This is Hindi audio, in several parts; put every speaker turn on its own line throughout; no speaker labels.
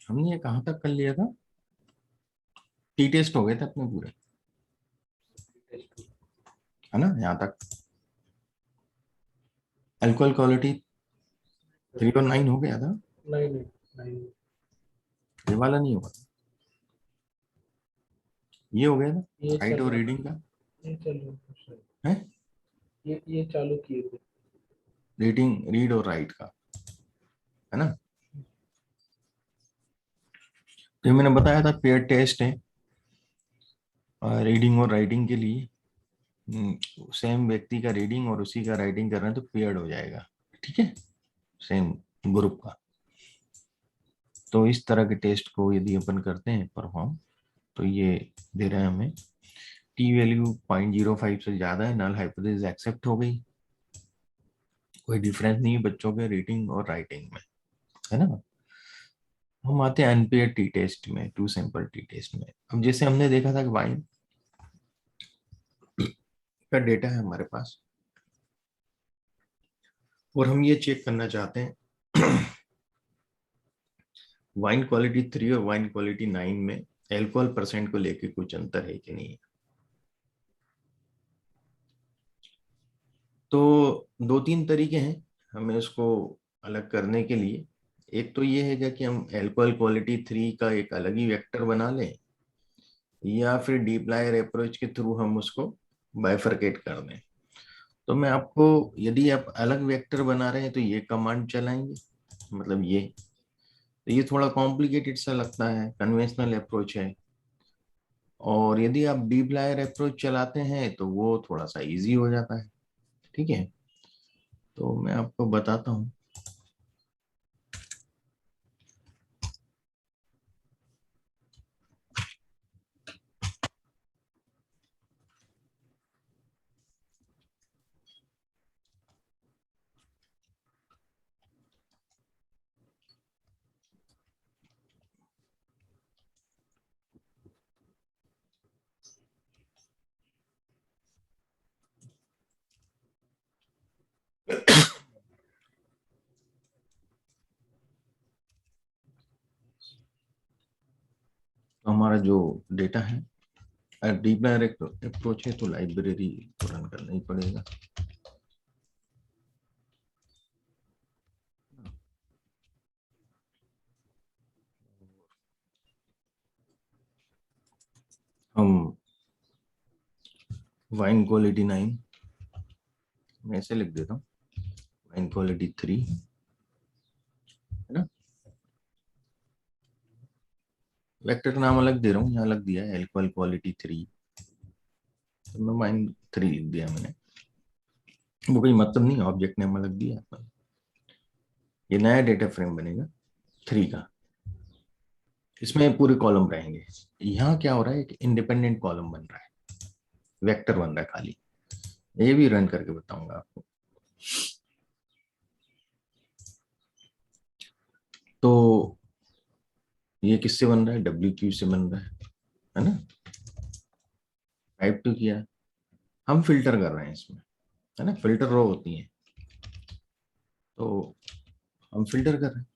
हमने ये कहाँ तक कर लिया था? टी टेस्ट हो गए थे अपने पूरे, है ना? यहाँ तक अल्कोहल क्वालिटी 3 और 9 हो गया था।
नहीं नहीं नहीं,
ये वाला नहीं हुआ था, ये हो गया ना,
ये
राइट
चल
और
रहा था,
रीडिंग का
ये चल रहा था शायद।
है।
ये चालू किए थे।
रीडिंग, रीड और राइट का, है ना? तो मैंने बताया था पेयर टेस्ट है रीडिंग और राइटिंग के लिए। सेम व्यक्ति का रीडिंग और उसी का राइटिंग कर रहे हैं तो पेयर्ड हो जाएगा, ठीक है, सेम ग्रुप का। तो इस तरह के टेस्ट को यदि अपन करते हैं परफॉर्म, तो ये दे रहा है हमें टी वैल्यू 0.05 से ज्यादा है, नल हाइपोथेसिस एक्सेप्ट हो गई, कोई डिफरेंस नहीं है बच्चों के रीडिंग और राइटिंग में, है ना? हम आते हैं अनपेयर टी टेस्ट में, टू सैंपल टी टेस्ट में। अब जैसे हमने देखा था कि वाइन का डेटा है हमारे पास और हम ये चेक करना चाहते हैं वाइन क्वालिटी 3 और वाइन क्वालिटी 9 में एल्कोहल परसेंट को लेके कुछ अंतर है कि नहीं। तो दो तीन तरीके हैं हमें उसको अलग करने के लिए। एक तो ये है कि हम एल्कोहल क्वालिटी 3 का एक अलग ही वेक्टर बना लें, या फिर डीप लायर अप्रोच के थ्रू हम उसको बाइफरकेट कर दें। तो मैं आपको, यदि आप अलग वेक्टर बना रहे हैं तो ये कमांड चलाएंगे, मतलब ये, तो ये थोड़ा कॉम्प्लिकेटेड सा लगता है, कन्वेंशनल अप्रोच है। और यदि आप डीप लायर अप्रोच चलाते हैं तो वो थोड़ा सा इजी हो जाता है, ठीक है। तो मैं आपको बताता हूँ। तो हमारा जो डेटा है, डीप लायर अप्रोच है तो लाइब्रेरी तो रन करना ही पड़ेगा। हम वाइन क्वालिटी 9, मैं ऐसे लिख देता हूँ, वाइन क्वालिटी 3, है ना? वेक्टर का नाम अलग दे रहा हूँ, यहाँ अलग दिया है एल्कोहल क्वालिटी 3, तो मैं वाइन 3 लिख दिया मैंने। वो कोई मतलब नहीं, ऑब्जेक्ट नेम अलग दिया है। ये नया डेटा फ्रेम बनेगा 3 का, इसमें पूरे कॉलम रहेंगे। यहाँ क्या हो रहा है, एक इंडिपेंडेंट कॉलम बन रहा है, वेक्टर बन रहा है खाली। ये भी रन करके बताऊंगा आपको। तो ये किससे बन रहा है, डब्ल्यू क्यू से बन रहा है ना? टाइप टू किया, हम फिल्टर कर रहे हैं इसमें, है ना? फिल्टर रो होती है, तो हम फिल्टर कर रहे हैं।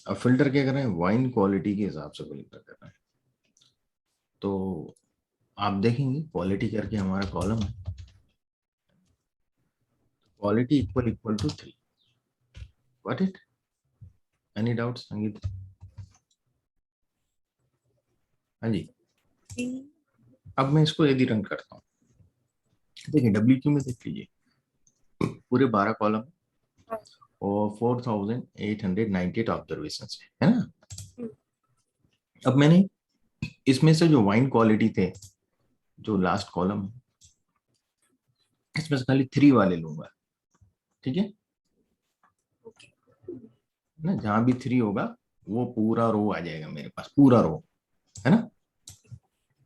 अब फिल्टर क्या कर रहे हैं, वाइन क्वालिटी के हिसाब से फिल्टर कर रहे हैं। तो आप देखेंगे क्वालिटी करके हमारा कॉलम है, quality equal equal to 3। What it, any doubt Sangeet? हाँ जी। अब मैं इसको यदि रन करता हूँ, देखिए डब्ल्यू क्यू में देख लीजिए, पूरे 12 कॉलम और 4898 ऑब्जर्वेशन है ना? अब मैंने इसमें से जो वाइन क्वालिटी थे, जो लास्ट कॉलम है, इसमें से खाली 3 वाले लूंगा, ठीक है ना? जहां भी 3 होगा वो पूरा रो आ जाएगा मेरे पास, पूरा रो, है ना?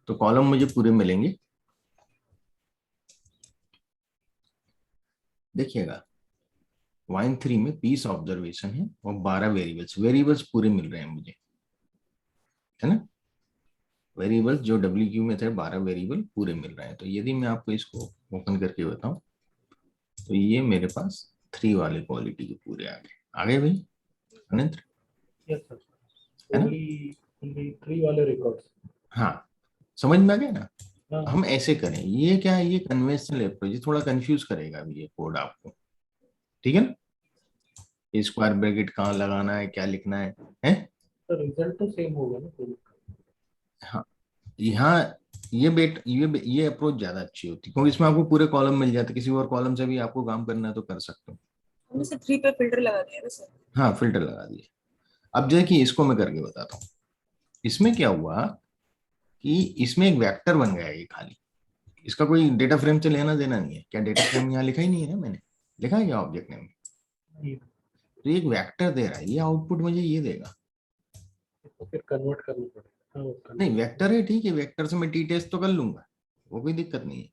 तो कॉलम मुझे पूरे मिलेंगे। देखिएगा, वाइन 3 में 20 ऑब्जर्वेशन है और 12 वेरिएबल्स, वेरिएबल्स पूरे मिल रहे हैं मुझे, है ना? वेरिएबल्स जो डब्ल्यू क्यू में थे 12 वेरिएबल पूरे मिल रहे हैं। तो यदि मैं आपको इसको ओपन करके बताऊं, तो ये मेरे पास 3 वाले क्वालिटी के पूरे आ गए। आ गए भाई अनिंद्र?
Yes sir.
है ना?
ओनली 3 वाले रिकॉर्ड्स।
हाँ, समझ में आ गया ना?
हाँ
हम ऐसे करें, ये क्या है, ये कन्वेंशनल अप्रोच, ये थोड़ा कंफ्यूज करेगा अभी ये कोड आपको, ठीक है ना? ये स्क्वायर ब्रैकेट कहाँ लगाना है, क्या लिखना है?
तो रिजल्ट तो सेम होगा ना कोई।
हाँ, यहाँ ये अप्रोच ज्यादा अच्छी होती है, क्योंकि इसमें आपको पूरे कॉलम मिल जाते, किसी और कॉलम से भी आपको काम करना है तो कर सकते हो।
हमने सिर्फ 3 पे फिल्टर लगा दिया ना सर।
हाँ, फिल्टर लगा दिए। अब देखिए, इसको मैं करके बताता हूँ। इसमें क्या हुआ कि इसमें एक वेक्टर बन गया ये खाली, इसका कोई डेटा फ्रेम से लेना देना नहीं है। क्या डेटा फ्रेम यहाँ लिखा ही नहीं है ना मैंने? लिखा है क्या ऑब्जेक्ट नेम?
ये
तो ये एक वेक्टर दे रहा है, ये आउटपुट मुझे ये देगा।
तो फिर कन्वर्ट करना पड़ेगा। हाँ वो
नहीं,
कन्वर्ट।
वेक्टर है, ठीक है, वेक्टर से मैं टी टेस्ट तो कर लूंगा, वो कोई दिक्कत नहीं है।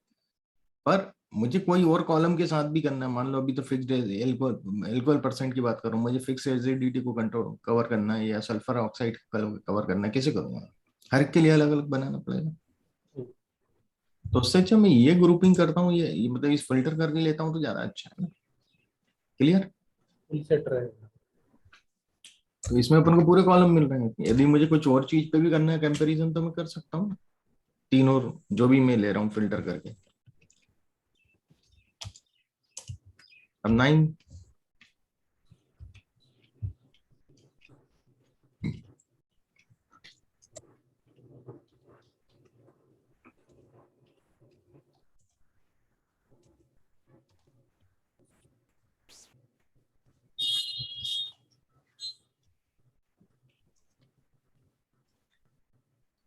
पर मुझे कोई और कॉलम के साथ भी करना है, मान लो अभी तो फिक्स्ड एल्कोहल परसेंट की बात करूं, मुझे फिक्स एसिडिटी को कंट्रोल कवर करना है या सल्फर ऑक्साइड कवर करना है, कैसे करूंगा? हर एक के लिए अलग अलग बनाना पड़ेगा। तो उससे अच्छा मैं ये ग्रुपिंग करता हूँ, ये मतलब इस फिल्टर करके लेता हूँ तो ज्यादा अच्छा है ना। क्लियर?
फुल सेट रहेगा।
तो इसमें अपन को पूरे कॉलम मिल रहे हैं, यदि मुझे कुछ और चीज पे भी करना है कंपैरिजन तो मैं कर सकता हूँ, तीन और जो भी मैं ले रहा हूँ फिल्टर करके। अब 9,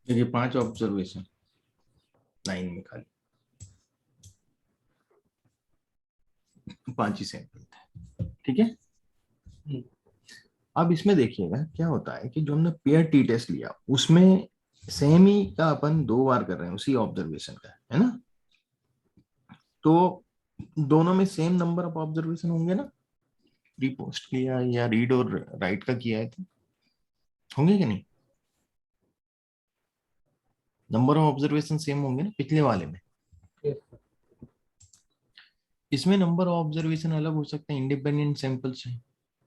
देखिए 5 ऑब्जर्वेशन 9 में खाली 5 ही सैंपल थे, ठीक है।
हम्म,
अब इसमें देखिएगा क्या होता है कि जो हमने पेयर टी टेस्ट लिया उसमें सेम ही का अपन 2 बार कर रहे हैं उसी ऑब्जर्वेशन का, है ना? तो दोनों में सेम नंबर ऑफ ऑब्जर्वेशन होंगे ना? प्री पोस्ट किया या रीड और राइट का किया है तो होंगे कि नहीं? नंबर ऑफ ऑब्जर्वेशन सेम होंगे ना पिछले वाले में?
yes sir।
इसमें नंबर ऑफ ऑब्जर्वेशन अलग हो सकते हैं इंडिपेंडेंट सैंपल से,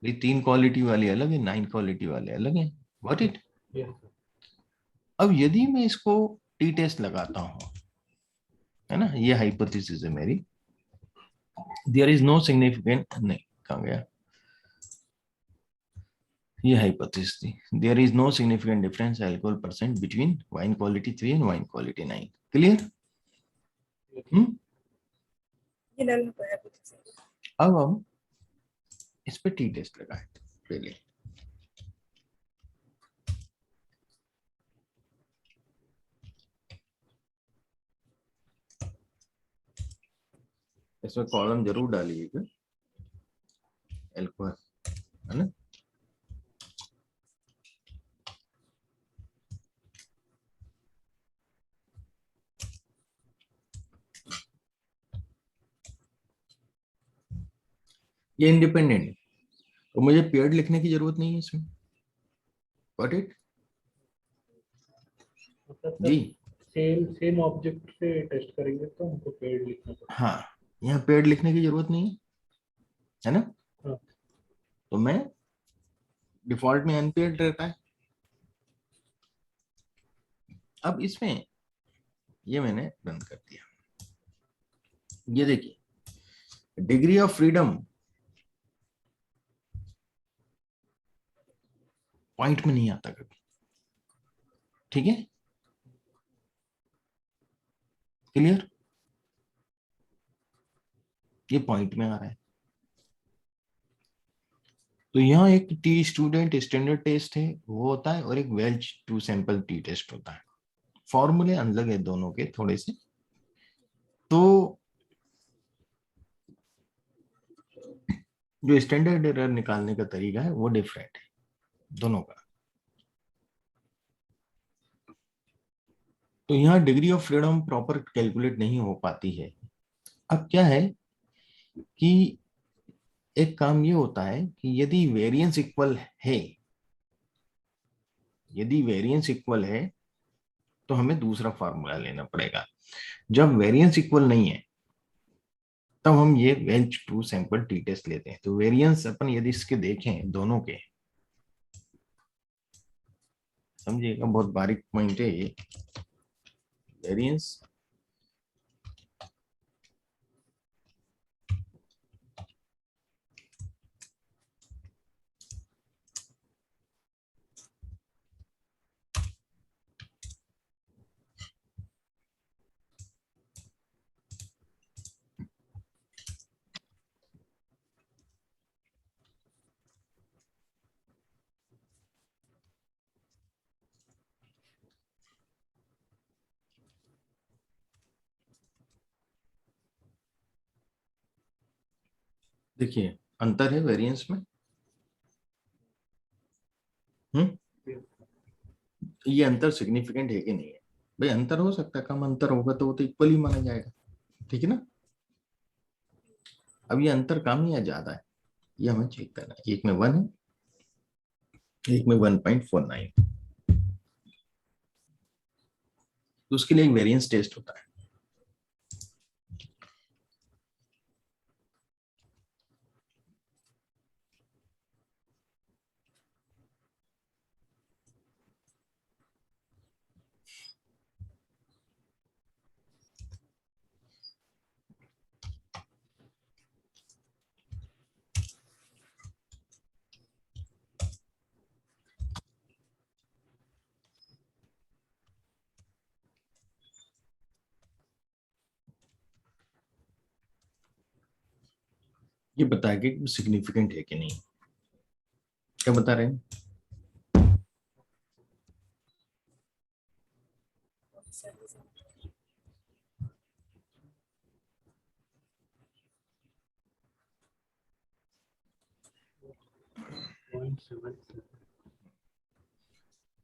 ये 3 क्वालिटी वाले अलग है, 9 क्वालिटी वाले अलग है। What it?
yes sir।
अब यदि मैं इसको टी टेस्ट लगाता हूँ, है ना, ये हाइपोथेसिस है मेरी, देयर इज नो सिग्निफिकेंट, नहीं, कहाँ गया, ये हाइपोथेसिस थी, there is no significant difference alcohol percent between wine quality 3 and wine quality 9। Clear? Hmm.
ये नल पे है कुछ से।
अब हम इस पे टी टेस्ट लगाए पहले। इसमें कॉलम जरूर डालिएगा अल्कोहल, है ना? ये इंडिपेंडेंट है तो मुझे पेयर्ड लिखने की जरूरत नहीं है इसमें। गॉट इट
मतलब
जी?
सर सेम सेम ऑब्जेक्ट से टेस्ट करेंगे तो हमको पेड लिखना पड़ेगा।
हाँ, यहाँ पेयर्ड लिखने की जरूरत नहीं है ना?
हाँ
तो मैं डिफॉल्ट में अनपेयर्ड रहता है। अब इसमें ये मैंने बंद कर दिया। ये देखिए डिग्री ऑफ फ्रीडम पॉइंट में नहीं आता कभी, ठीक है? क्लियर? ये पॉइंट में आ रहा है। तो यहाँ एक टी स्टूडेंट स्टैंडर्ड टेस्ट है वो होता है, और एक Welch two sample T test होता है। फॉर्मूले अलग है दोनों के थोड़े से, तो जो स्टैंडर्ड एरर निकालने का तरीका है वो डिफरेंट है दोनों का। तो यहाँ degree of freedom proper calculate नहीं हो पाती है। अब क्या है कि एक काम ये होता है कि यदि वेरिएंस इक्वल है, यदि वेरिएंस इक्वल है तो हमें दूसरा फार्मूला लेना पड़ेगा। जब वेरिएंस इक्वल नहीं है तब हम ये वेंच टू सैंपल टी टेस्ट लेते हैं। तो वेरिएंस अपन यदि इसके देखें दोनों के, समझिएगा, बहुत बारीक पॉइंट है ये वेरिएंस। देखिए अंतर है वेरिएंस में। हम्म, ये अंतर सिग्निफिकेंट है कि नहीं है? भाई अंतर हो सकता है, कम अंतर होगा तो वो तो इक्वल ही माना जाएगा, ठीक है ना। अब ये अंतर कम है या ज्यादा है, ये हमें चेक करना है। एक में 1 है, एक में 1.49, तो उसके लिए एक वेरिएंस टेस्ट होता है। ये बताएगा कि सिग्निफिकेंट है कि नहीं। क्या बता रहे हैं?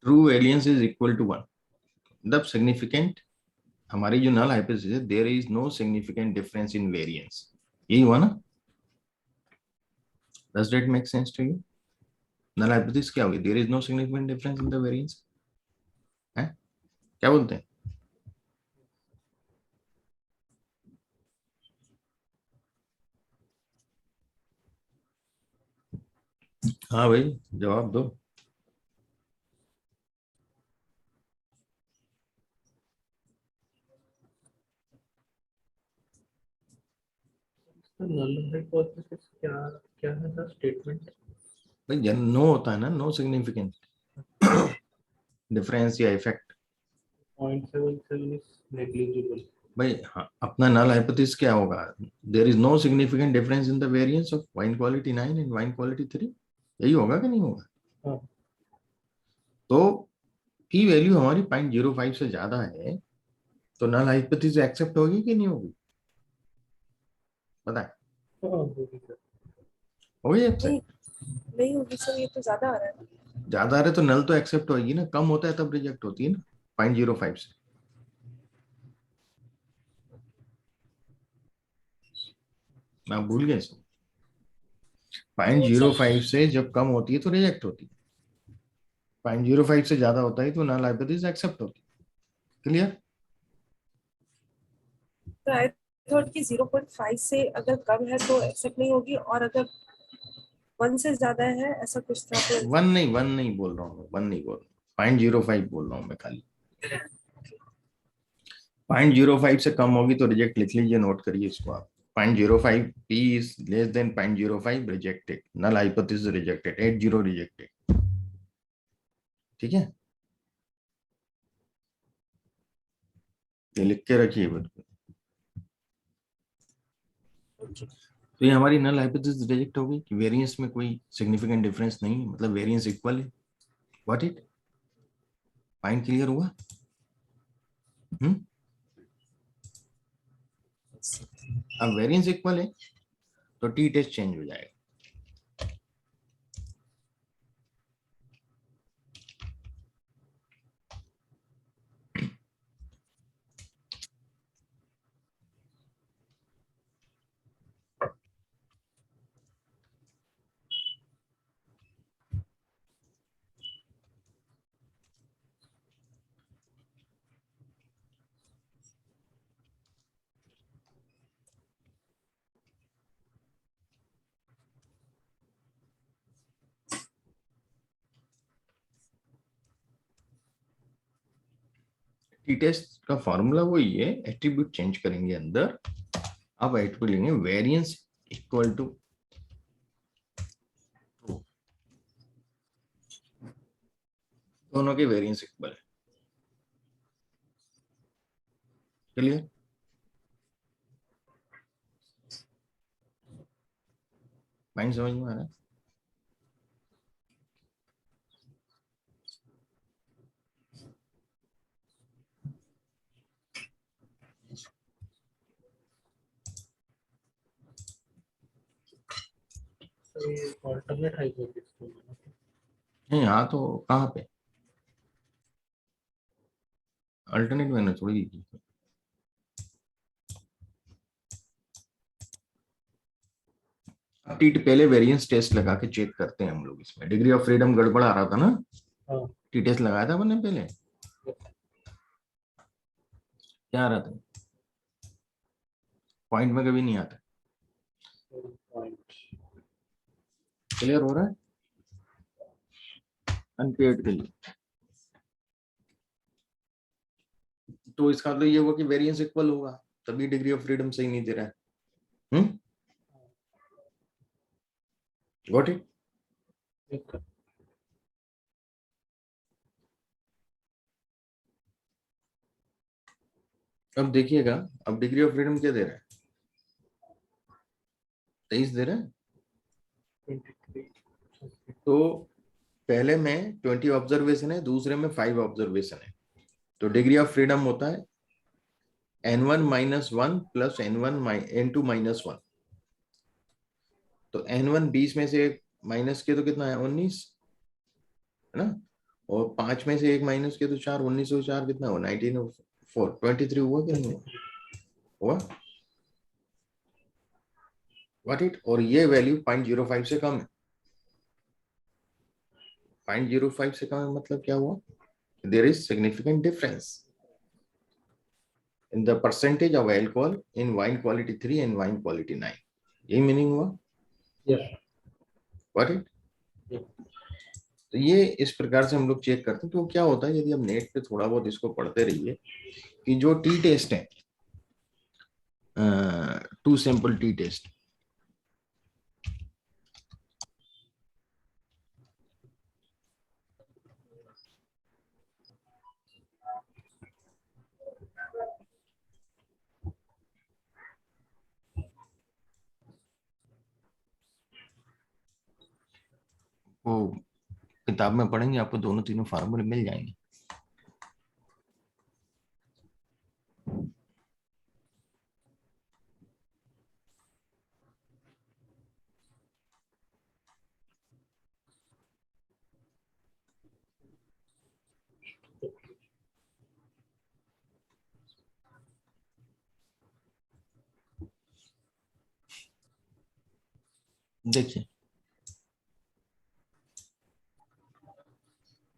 True variance is equal to 1, मतलब सिग्निफिकेंट, हमारी जो नल हाइपोथेसिस है, there is no significant difference in variance, यही हुआ ना। Does that make sense to you? Null hypothesis क्या होगी? There is no significant difference in the variance, है? क्या बोलते हैं? हाँ भाई, जवाब दो।
नल हाइपोथेसिस क्या क्या है सर स्टेटमेंट?
भाई जन नो होता है ना, नो सिग्निफिकेंट डिफरेंस या इफेक्ट।
0.77 is negligible.
भाई हाँ, अपना नल हाइपोथेसिस क्या होगा? There is no significant difference in the variance of wine quality 9 and wine quality 3, यही होगा कि नहीं होगा?
हाँ।
तो की वैल्यू हमारी 0.05 से ज्यादा है, तो नल हाइपोथेसिस एक्सेप्ट होगी कि नहीं होगी? पता है?
हाँ होगी सर।
होगी एक्सेप्ट?
नहीं, नहीं होगी सर, ये तो ज्यादा आ रहा है।
ज्यादा रहे तो नल तो एक्सेप्ट होगी ना, कम होता है तब रिजेक्ट होती है ना 0.05 से। आप भूल गए? 0.05 से जब कम होती है तो रिजेक्ट होती है, 0.05 से ज्यादा होता है तो नल हाइपोथेसिस एक्सेप्ट होती है। क्लियर?
तो आई थॉट कि 0.5 से अगर कम है तो एक्सेप्ट नहीं होगी, और अगर 1 से ज्यादा है ऐसा कुछ था तो।
1 नहीं बोल रहा हूँ, 1 नहीं बोल रहा हूँ, 0.05 बोल रहा हूँ मैं खाली। 0.05 से कम होगी तो रिजेक्ट लिख लीजिए, नोट करिए इसको आप। 0.05 p is less than 0.05 rejected, null hypothesis rejected, 80 rejected, ठीक है? ये लिख के रखिए बिल्कुल। तो ये हमारी नल हाइपोथेसिस रिजेक्ट हो गई कि वेरिएंस में कोई सिग्निफिकेंट डिफरेंस नहीं है, मतलब वेरिएंस इक्वल है। What it? पॉइंट क्लियर हुआ? हम्म। अब वेरिएंस इक्वल है तो टी टेस्ट चेंज हो जाएगा। टी टेस्ट का फॉर्मूला वही है, एट्रीब्यूट चेंज करेंगे अंदर, अब एट्रीब्यूट लेंगे वेरिएंस इक्वल टू ट्रू, दोनों के वेरिएंस इक्वल है। क्लियर? पॉइंट समझ में आ रहा है?
तो ये alternate hypothesis को
नहीं, यहाँ तो कहाँ पे अल्टरनेट मैंने थोड़ी की। टी पहले वेरिएंस टेस्ट लगा के चेक करते हैं हम लोग, इसमें डिग्री ऑफ फ्रीडम गड़बड़ आ रहा था ना,
हाँ
टी टेस्ट लगाया था मैंने पहले, क्या आ रहा था? पॉइंट में कभी नहीं आता।
पॉइंट
क्लियर हो रहा है? अनपेड के लिए तो इसका मतलब ये हुआ कि वेरिएंस इक्वल होगा, तभी डिग्री ऑफ फ्रीडम सही नहीं दे रहा है। Got it?
एक
अब देखिएगा, अब डिग्री ऑफ फ्रीडम क्या दे रहा है? 23 दे रहा है।
23
तो पहले में 20 ऑब्जर्वेशन है, दूसरे में 5 ऑब्जर्वेशन है, तो डिग्री ऑफ फ्रीडम होता है n1 minus 1 plus n2 minus 1। तो n1 20 में से एक माइनस के तो कितना है? 19 है ना, और 5 में से एक माइनस के तो 4, 19 और 4 कितना हुआ? 19 और 4 23 हुआ कि नहीं हुआ? What it? और ये वैल्यू 0.05 से कम है। 0.05 से कम है मतलब क्या हुआ? There is significant difference in the percentage of alcohol in wine quality 3 and wine quality 9। यही मीनिंग हुआ?
Yes
Got it? तो ये इस प्रकार से हम लोग चेक करते हैं। तो क्या होता है, यदि हम नेट पे थोड़ा बहुत इसको पढ़ते रहिए कि जो टी टेस्ट है, 2 सैंपल टी टेस्ट, वो किताब में पढ़ेंगे, आपको दोनों तीनों फार्मूले मिल जाएंगे। देखिए,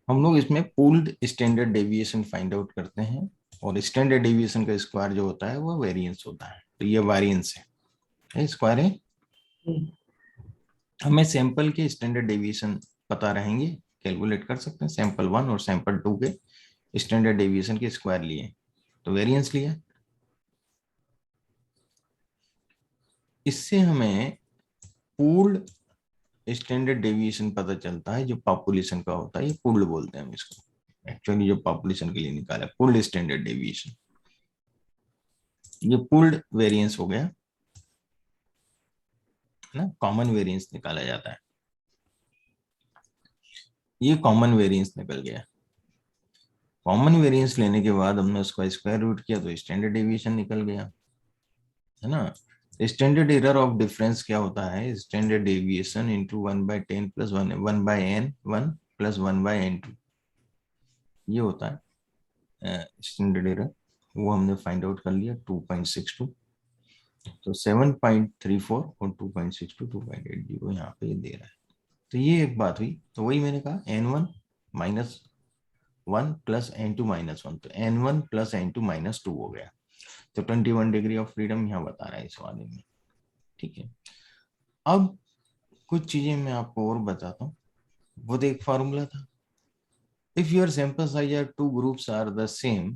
हम लोग इसमें pooled standard deviation find out करते हैं, और स्टैंडर्ड डेविएशन का स्क्वायर जो होता है वो वेरिएंस होता है। तो ये वेरिएंस है, स्क्वायर है। हमें सैंपल के स्टैंडर्ड डेविएशन पता रहेंगे, कैलकुलेट कर सकते हैं। सैंपल 1 और सैंपल 2 के स्टैंडर्ड डेविएशन के स्क्वायर लिए तो वेरिएंस लिया। इससे हमें पूल्ड स्टैंडर्ड डेविएशन पता चलता है जो पॉपुलेशन का होता है, ये पूल्ड बोलते हैं हम इसको। एक्चुअली जो पॉपुलेशन के लिए निकाला है पूल्ड स्टैंडर्ड डेविएशन, ये पूल्ड वेरिएंस हो गया ना, कॉमन वेरिएंस निकाला जाता है, ये कॉमन वेरिएंस निकल गया। कॉमन वेरिएंस लेने के बाद हमने उसका स्क्वायर रूट किया तो स्टैंडर्ड डेविएशन निकल गया, है ना। स्टैंडर्ड एरर ऑफ डिफरेंस क्या होता है? Standard deviation into 1/10 plus 1/n1 plus 1/n2, ये होता है स्टैंडर्ड एरर। वो हमने फाइंड आउट कर लिया 2.62। तो 7.34 और 2.62 2.80 यहाँ पे दे रहा है। तो ये एक बात हुई। तो वही मैंने कहा n1 minus 1 plus n2 minus 1, तो n1 प्लस n2 माइनस 2 हो गया। तो 21 डिग्री ऑफ फ्रीडम यहाँ बता रहा है इस वाले में। ठीक है, अब कुछ चीजें मैं आपको और बताता हूँ। वो एक फॉर्मूला था, if your sample size are 2 groups are the same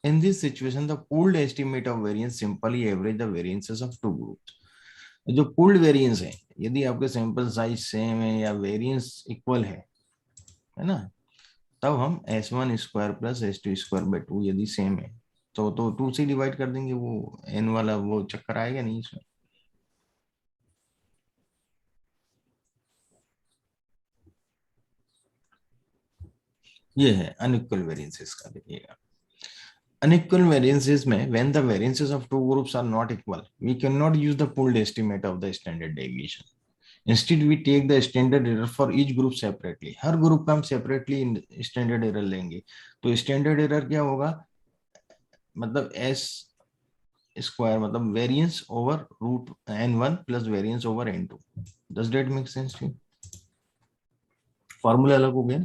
In this situation, the pooled estimate of variance simply average the variances of two groups. जो pooled variance है, यदि आपके सैंपल साइज सेम है या वेरिएंस इक्वल है ना, तब हम S1 square plus S2 square by 2 यदि सेम है तो 2 से डिवाइड कर देंगे, वो n वाला वो चक्कर आएगा नहीं इसमें। ये है अनइक्वल वेरिएंसेस का। देखिएगा unequal variances में when the variances of two groups are not equal, we cannot use the pooled estimate of the standard deviation. Instead we take the standard error for each group separately. Her group का हम सेपरेटली स्टैंडर्ड एरर लेंगे। तो स्टैंडर्ड एरर क्या होगा, मतलब s स्क्वायर मतलब variance over root n1 plus variance over n2। Does that make sense to you? Formula अलग हो गया,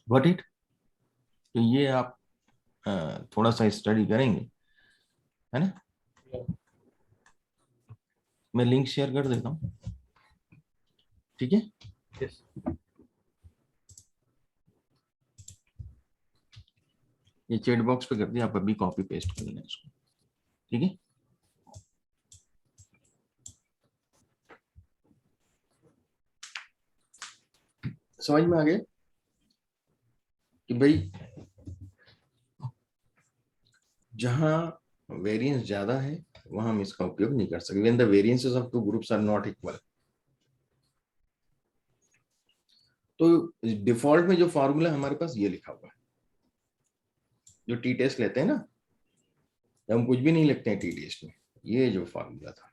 गॉट इट? तो ये आप थोड़ा सा स्टडी करेंगे, है ना? मैं लिंक शेयर कर देता हूँ, ठीक है?
Yes.
ये चैट बॉक्स पे कर दिया, आप अभी कॉपी पेस्ट कर लेना इसको, ठीक है? समझ में आ गया कि भाई जहां वेरिएंस ज्यादा है वहां हम इसका उपयोग नहीं कर सकते। When the variances of two groups are not equal. तो डिफॉल्ट में जो फॉर्मूला हमारे पास ये लिखा हुआ है, जो टी टेस्ट लेते हैं ना, जब हम कुछ भी नहीं लिखते हैं टी टेस्ट में, ये जो फॉर्मूला था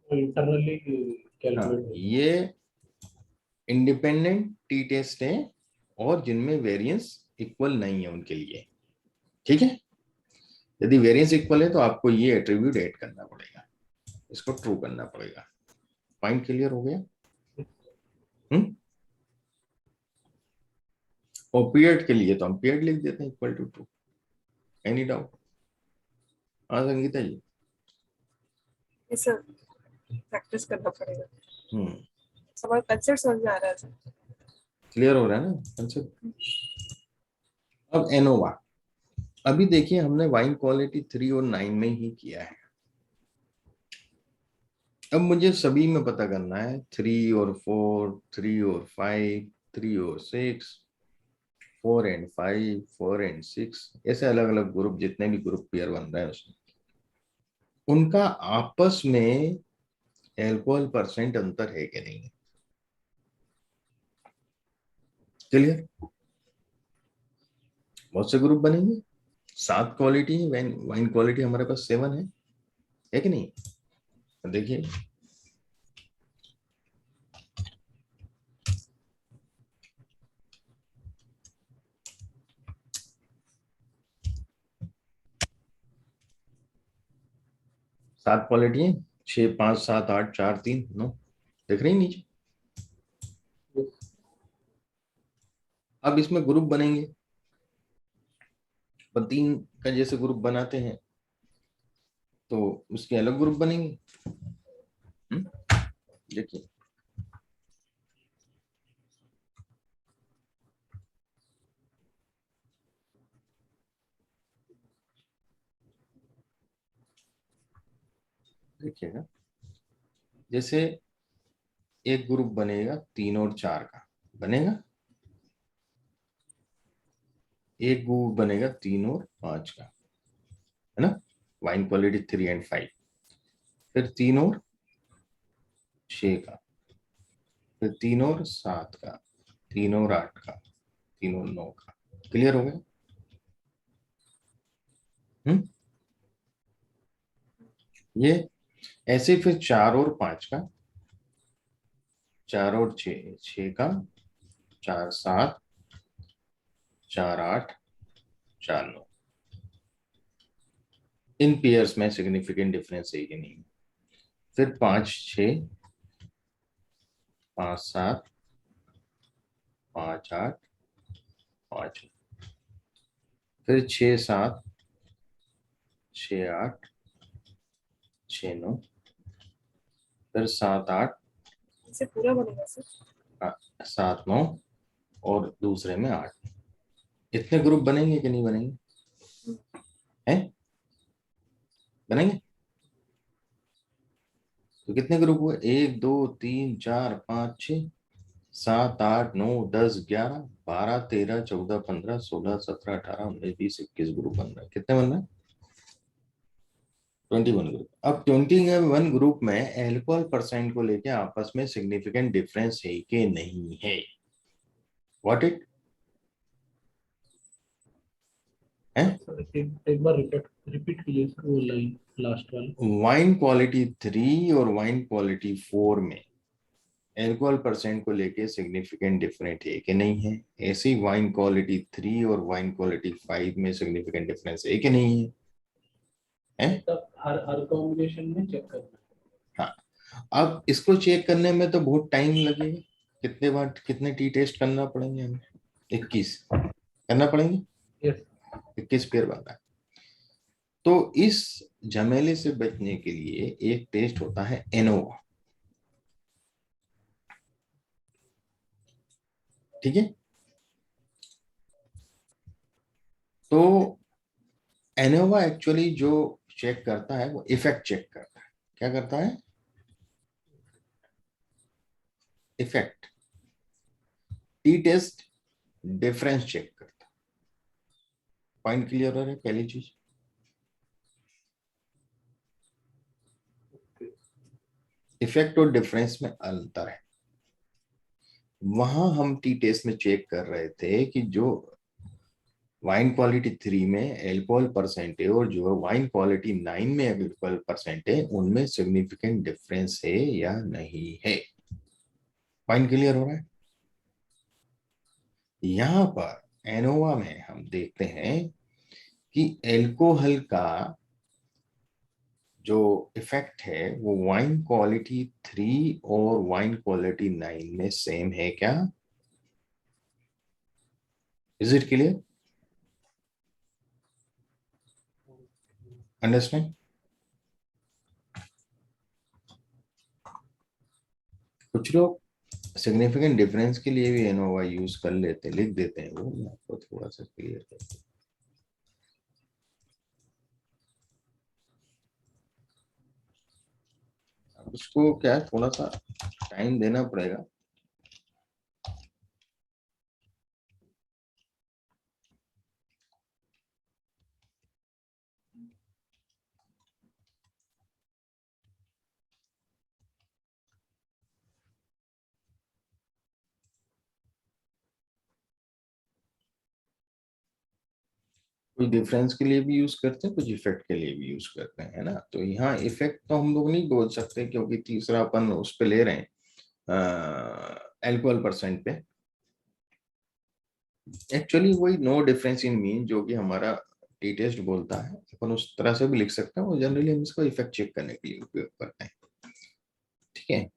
इंटरनली
हाँ,
कैलकुलेट।
ये इंडिपेंडेंट टी टेस्ट है और जिनमें वेरिएंस इक्वल नहीं है उनके लिए, ठीक है? यदि वेरिएंस इक्वल है तो आपको ये एट्रीब्यूट ऐड करना पड़ेगा, इसको ट्रू करना पड़ेगा। पॉइंट क्लियर हो गया? और पीरियड के लिए तो हम पीरियड लिख देते हैं equal to true. Any doubt? हाँ संगीता जी।
ये सब प्रैक्टिस करना पड़ेगा।
हम्म,
हमारा कंसेप्ट समझ में आ रहा है सर।
क्लियर हो रहा है ना कंसेप्ट? अब एनोवा, अभी देखिए हमने वाइन क्वालिटी 3 और 9 में ही किया है। अब मुझे सभी में पता करना है 3 और 4, 3 और 5, 3 और 6, 4 एंड 5, 4 एंड 6, ऐसे अलग अलग ग्रुप, जितने भी ग्रुप पेयर बन रहे हैं उसमें उनका आपस में एल्कोहल परसेंट अंतर है कि नहीं। क्लियर? बहुत से ग्रुप बनेंगे, 7 क्वालिटी है, वाइन क्वालिटी हमारे पास 7 है कि नहीं? देखिए सात क्वालिटी है, 6, 5, 7, 8, 4, 3, 9, देख रहे हैं नीचे? अब इसमें ग्रुप बनेंगे, पर 3 का जैसे ग्रुप बनाते हैं तो उसके अलग ग्रुप बनेंगे। देखिए देखिएगा, जैसे एक ग्रुप बनेगा 3 और 4 का बनेगा, एक ग्रुप बनेगा 3 और 5 का, है ना? वाइन क्वालिटी 3 एंड 5, फिर 3 और 6 का, फिर 3 और 7 का, 3 और 8 का, 3 और 9 का। क्लियर हो गया? ये ऐसे फिर 4 और 5 का, 4 और 6 का, 4, 7, 4, 8, 4, 9, इन पेयर्स में सिग्निफिकेंट डिफरेंस है कि नहीं। फिर 5, 6, 5, 7, 5, 8, 5, फिर 6, 7, 6, 8, 6, 9, फिर 7, 8,
इसे पूरा बनेगा सर।
7, 9, और दूसरे में 8। इतने ग्रुप बनेंगे कि नहीं बनेंगे? हैं? बनेंगे। तो कितने ग्रुप हुए? 1 2 3 4 5 6 7 8 9 10 11 12 13 14 15 16 17 18 19 20 21 ग्रुप बन रहे हैं। कितने बन रहे हैं? 21 ग्रुप। अब 21 ग्रुप में एल्कोहल परसेंट को लेके आपस में सिग्निफिकेंट डिफरेंस है कि नहीं है? व्हाट इट है?
सर एक बार रिपीट कीजिए सर वो लाइन लास्ट वाला।
वाइन क्वालिटी 3 और वाइन क्वालिटी 4 में एल्कोहल परसेंट को लेके सिग्निफिकेंट डिफरेंट है कि नहीं है? ऐसी वाइन क्वालिटी 3 और वाइन क्वालिटी 5 में सिग्निफिकेंट डिफरेंस है कि नहीं है? है?
तब हर कॉम्बिनेशन में चेक करना
हाँ। अब इसको चेक करने में तो बहुत टाइम लगेगा। कितने बार कितने टी टेस्ट करना पड़ेंगे हमें? 21 करना पड़ेंगे।
है। यस।
21 पेयर बनना है। तो इस झमेले से बचने के लिए एक टेस्ट होता है एनोवा। ठीक है। तो एनोवा एक्चुअली जो चेक करता है वो इफेक्ट चेक करता है। क्या करता है? Effect. T test difference check करता है। पॉइंट क्लियर हो रहा है? पहली चीज, इफेक्ट और डिफरेंस में अंतर है। वहां हम टी टेस्ट में चेक कर रहे थे कि जो वाइन क्वालिटी 3 में एल्कोहल परसेंट है और जो वाइन क्वालिटी 9 में एल्कोहल परसेंट है उनमें सिग्निफिकेंट डिफरेंस है या नहीं है। पॉइंट क्लियर हो रहा है? यहां पर एनोवा में हम देखते हैं कि एल्कोहल का जो इफेक्ट है वो वाइन क्वालिटी 3 और वाइन क्वालिटी 9 में सेम है क्या? Is it clear? अंडरस्टैंड? कुछ लोग सिग्निफिकेंट डिफरेंस के लिए भी एनोवा यूज कर लेते हैं, लिख देते हैं, वो मैं आपको थोड़ा सा क्लियर करता हूं। अब उसको क्या है, थोड़ा सा टाइम देना पड़ेगा। कुछ डिफरेंस के लिए भी यूज करते हैं, कुछ इफेक्ट के लिए भी यूज करते हैं, है ना? तो यहाँ इफेक्ट तो हम लोग नहीं बोल सकते क्योंकि तीसरा अपन उस पे ले रहे हैं एल्कोहल परसेंट पे। एक्चुअली वही नो डिफरेंस इन मीन जो कि हमारा टी टेस्ट बोलता है, अपन उस तरह से भी लिख सकते हैं। वो जनरली हम इसको इफेक्ट चेक करने के लिए उपयोग करते हैं। ठीक है।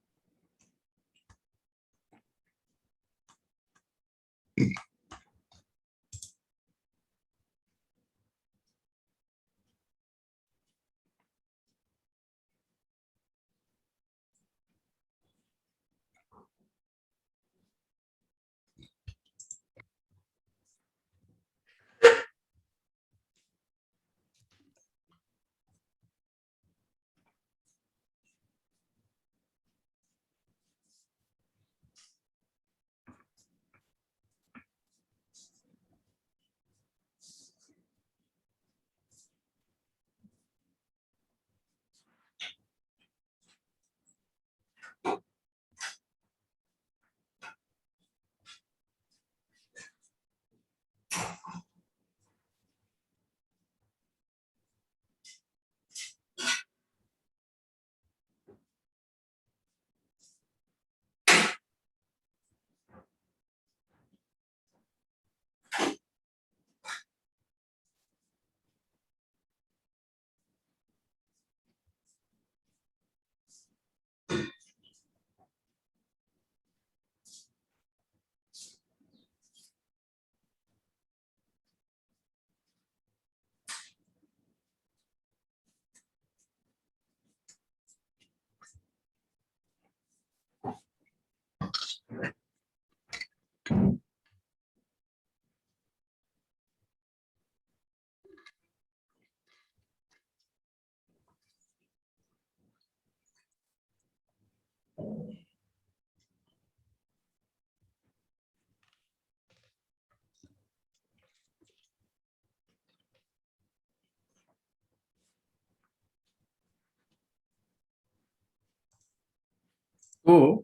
तो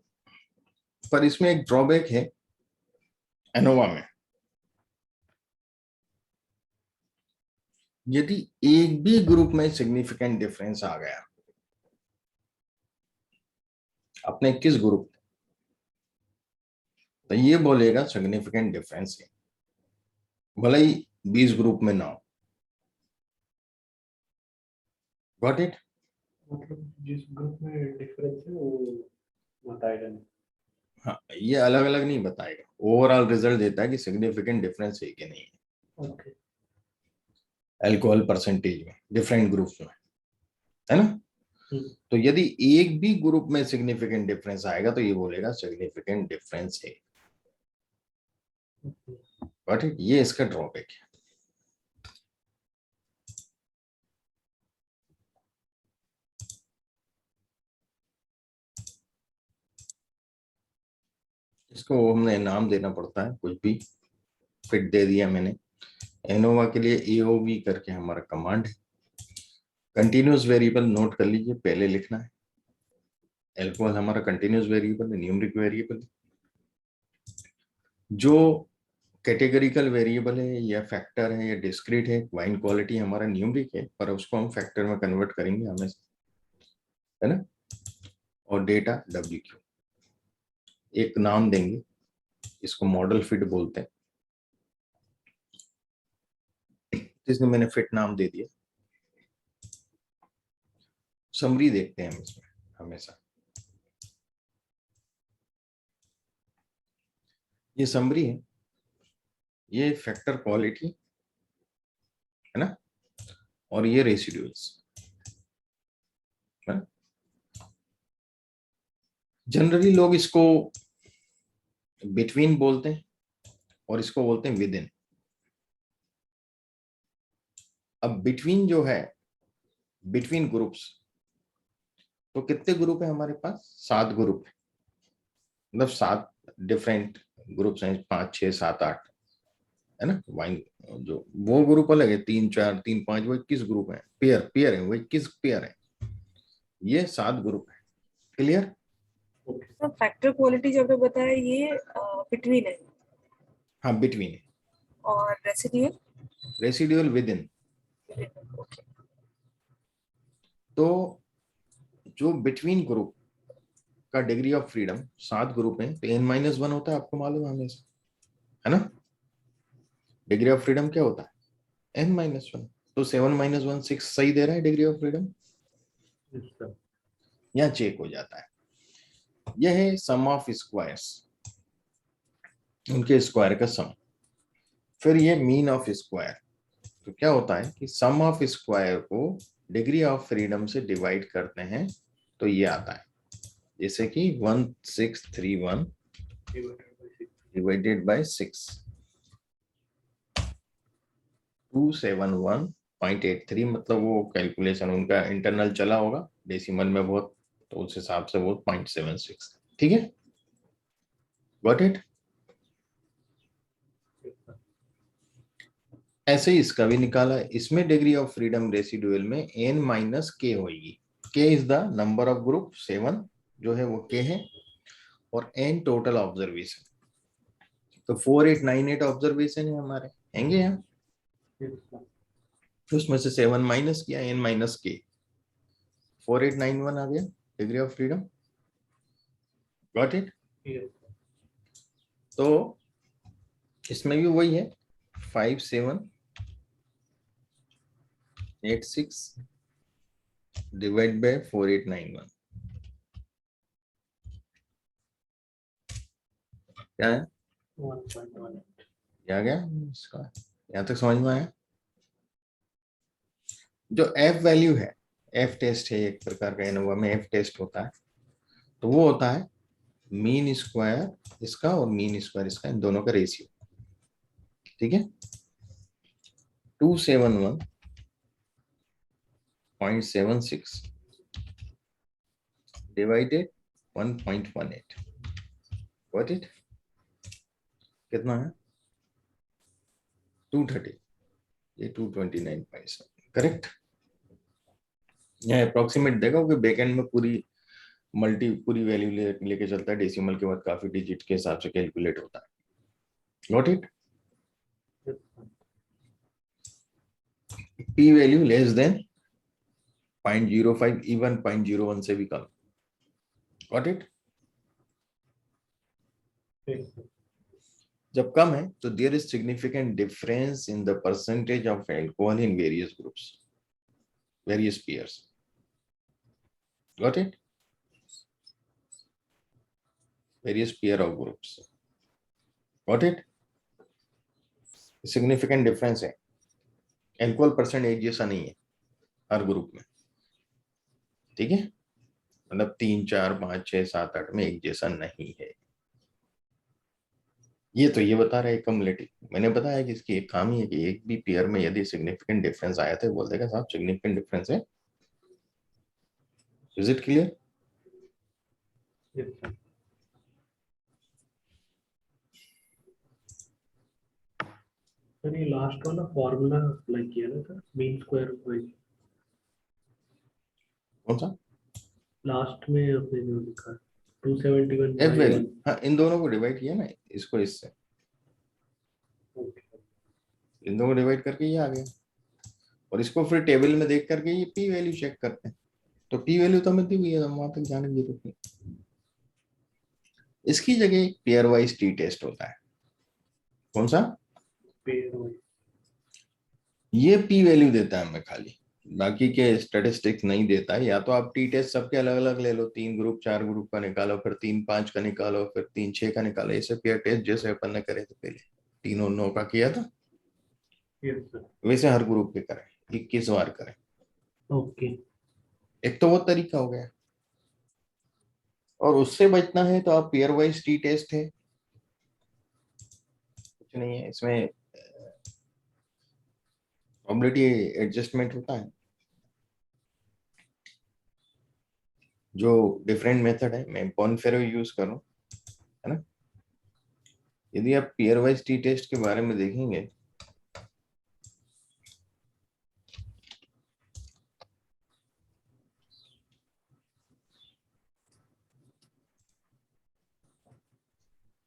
पर इसमें एक ड्रॉबैक है एनोवा में। यदि एक भी ग्रुप में सिग्निफिकेंट डिफरेंस आ गया, अपने किस ग्रुप, तो ये बोलेगा सिग्निफिकेंट डिफरेंस है, भले ही 20 ग्रुप में ना हो। Got it?
मतलब जिस ग्रुप में डिफरेंस है वो बताएगा नहीं।
हाँ, ये अलग अलग नहीं बताएगा, ओवरऑल रिजल्ट देता है कि सिग्निफिकेंट डिफरेंस है कि नहीं है
ओके।
अल्कोहल परसेंटेज में डिफरेंट ग्रुप्स में, है ना।
हम्म।
तो यदि एक भी ग्रुप में सिग्निफिकेंट डिफरेंस आएगा तो ये बोलेगा सिग्निफिकेंट डिफरेंस है। Got it? ये इसका ड्रॉबैक है। इसको हमने नाम देना पड़ता है, कुछ भी फिट दे दिया मैंने। एनोवा के लिए एओवी करके हमारा कमांड है। कंटिन्यूस वेरिएबल नोट कर लीजिए, पहले लिखना है। एल्कोहल हमारा कंटिन्यूस वेरिएबल है, न्यूमेरिक वेरिएबल है। जो कैटेगरिकल वेरिएबल है या फैक्टर है या डिस्क्रीट है, वाइन क्वालिटी हमारा न्यूमेरिक है, पर उसको हम फैक्टर में कन्वर्ट करेंगे हमेशा, है ना। और डेटा WQ, एक नाम देंगे, इसको मॉडल फिट बोलते हैं। इसने मैंने फिट नाम दे दिया। समरी देखते हैं हम इसमें हमेशा। ये समरी है, ये फैक्टर क्वालिटी है ना, और ये रेसिड्यूल्स है। जनरली लोग इसको बिटवीन बोलते हैं और इसको बोलते हैं विद इन। अब बिटवीन जो है, बिटवीन ग्रुप्स, तो कितने ग्रुप है हमारे पास? 7 ग्रुप है, मतलब 7 डिफरेंट ग्रुप्स हैं, 5 6 7 8, है ना। वाइन जो वो ग्रुप अलग है, 3 4 3 5, वो 21 ग्रुप है, पेयर पेयर है, वो 21 पेयर है। ये 7 ग्रुप है। क्लियर?
तो फैक्टर क्वालिटी जो आपने बताया ये बिटवीन है,
हाँ, बिटवीन है।
और residual
residual with in.
Okay.
तो जो बिटवीन ग्रुप का डिग्री ऑफ फ्रीडम 7 ग्रुप है, तो n-1 होता है, आपको मालूम है हमेशा, है ना। डिग्री ऑफ फ्रीडम क्या होता है? n-1। तो 7 - 1 6 सही दे रहा है डिग्री ऑफ फ्रीडम, यहाँ चेक हो जाता है। यह है सम ऑफ स्क्वायर्स, उनके स्क्वायर का सम। फिर ये मीन ऑफ स्क्वायर। तो क्या होता है कि सम ऑफ स्क्वायर को डिग्री ऑफ फ्रीडम से डिवाइड करते हैं तो ये आता है, जैसे कि 1631 डिवाइडेड बाय 6, 271.83, मतलब वो कैलकुलेशन उनका इंटरनल चला होगा डेसिमल में बहुत, तो उस हिसाब से वो 0.76। ठीक है, गॉट इट। ऐसे ही इसका भी निकाला। इसमें डिग्री ऑफ फ्रीडम रेसिडुअल में n-k होगी। k is the number of group, 7 जो है वो k है, और n टोटल ऑब्जर्वेशन। तो 4898 ऑब्जर्वेशन है हमारे, हैंगे यहाँ। उसमें से 7 माइनस किया, n-k, 4891 आ गया degree of freedom. Got it. तो इसमें भी वही है, 5786 डिवाइड बाय 4891, क्या है?
1.18।
क्या गया इसका? यहाँ तक समझ में आया? जो एफ वैल्यू है, एफ टेस्ट है एक प्रकार का, एनोवा में एफ टेस्ट होता है, तो वो होता है मीन स्क्वायर इसका और मीन स्क्वायर इसका, इन दोनों का रेशियो। ठीक है, 271.76 डिवाइडेड 1.18, गॉट इट। कितना है? 230, ये 229.7, करेक्ट। यहाँ अप्रोक्सीमेट देगा कि बैकएंड में पूरी मल्टी पूरी वैल्यू लेके चलता है, डेसिमल के बाद काफी डिजिट के हिसाब से कैलकुलेट होता है। Got it? P value less than 0.05, even 0.01 से भी कम। Got it? जब कम है तो there is significant difference in the percentage of alcohol in various groups, various pairs. Got it? Various pair of groups. Got it? Significant difference है, एल्कोहल परसेंट एक जैसा नहीं है हर ग्रुप में। ठीक है, मतलब 3, 4, 5, 6, 7, 8 में एक जैसा नहीं है। ये तो ये बता रहा है कम्युलेटिव। मैंने बताया कि इसकी एक खामी है कि एक भी पेयर में यदि सिग्निफिकेंट डिफरेंस आया तो बोल देगा साहब सिग्निफिकेंट डिफरेंस है। Is it clear?
सर ये लास्ट वाला फॉर्मूला अप्लाई किया ना सर, मीन स्क्वायर वाइज
कौन सा?
लास्ट में आपने जो लिखा है 271
एफ
बाई
वैल्यू,
1।
हाँ इन दोनों को डिवाइड किया ना, इसको इससे, इन दोनों को डिवाइड करके ये आ गया। और इसको फिर टेबल में देख करके ये पी वैल्यू चेक करते हैं, तो पी वैल्यू तो हमें दी हुई है, वहां तक जाने की जरूरत नहीं। इसकी जगह पेयर वाइज टी टेस्ट होता है। कौन सा?
Pair wise.
ये पी वैल्यू देता है हमें खाली, बाकी के स्टेटिस्टिक्स नहीं देता है। या तो आप टी टेस्ट सबके अलग अलग ले लो, 3 ग्रुप 4 ग्रुप का निकालो, फिर 3 5 का निकालो, फिर 3 6 का निकालो। ऐसे पेयर टेस्ट जैसे अपन ने करे थे पहले, 3 और 9 का किया था,
यस सर।
वैसे हर ग्रुप के करें, 21 बार करें।
ओके।
एक तो वो तरीका हो गया, और उससे बचना है तो आप पेयर वाइज टी टेस्ट है, कुछ नहीं है इसमें, प्रोबेबिलिटी एडजस्टमेंट होता है। जो डिफरेंट मेथड है, मैं बॉनफेरो यूज करूं, है ना। यदि आप पेयर वाइज टी टेस्ट के बारे में देखेंगे,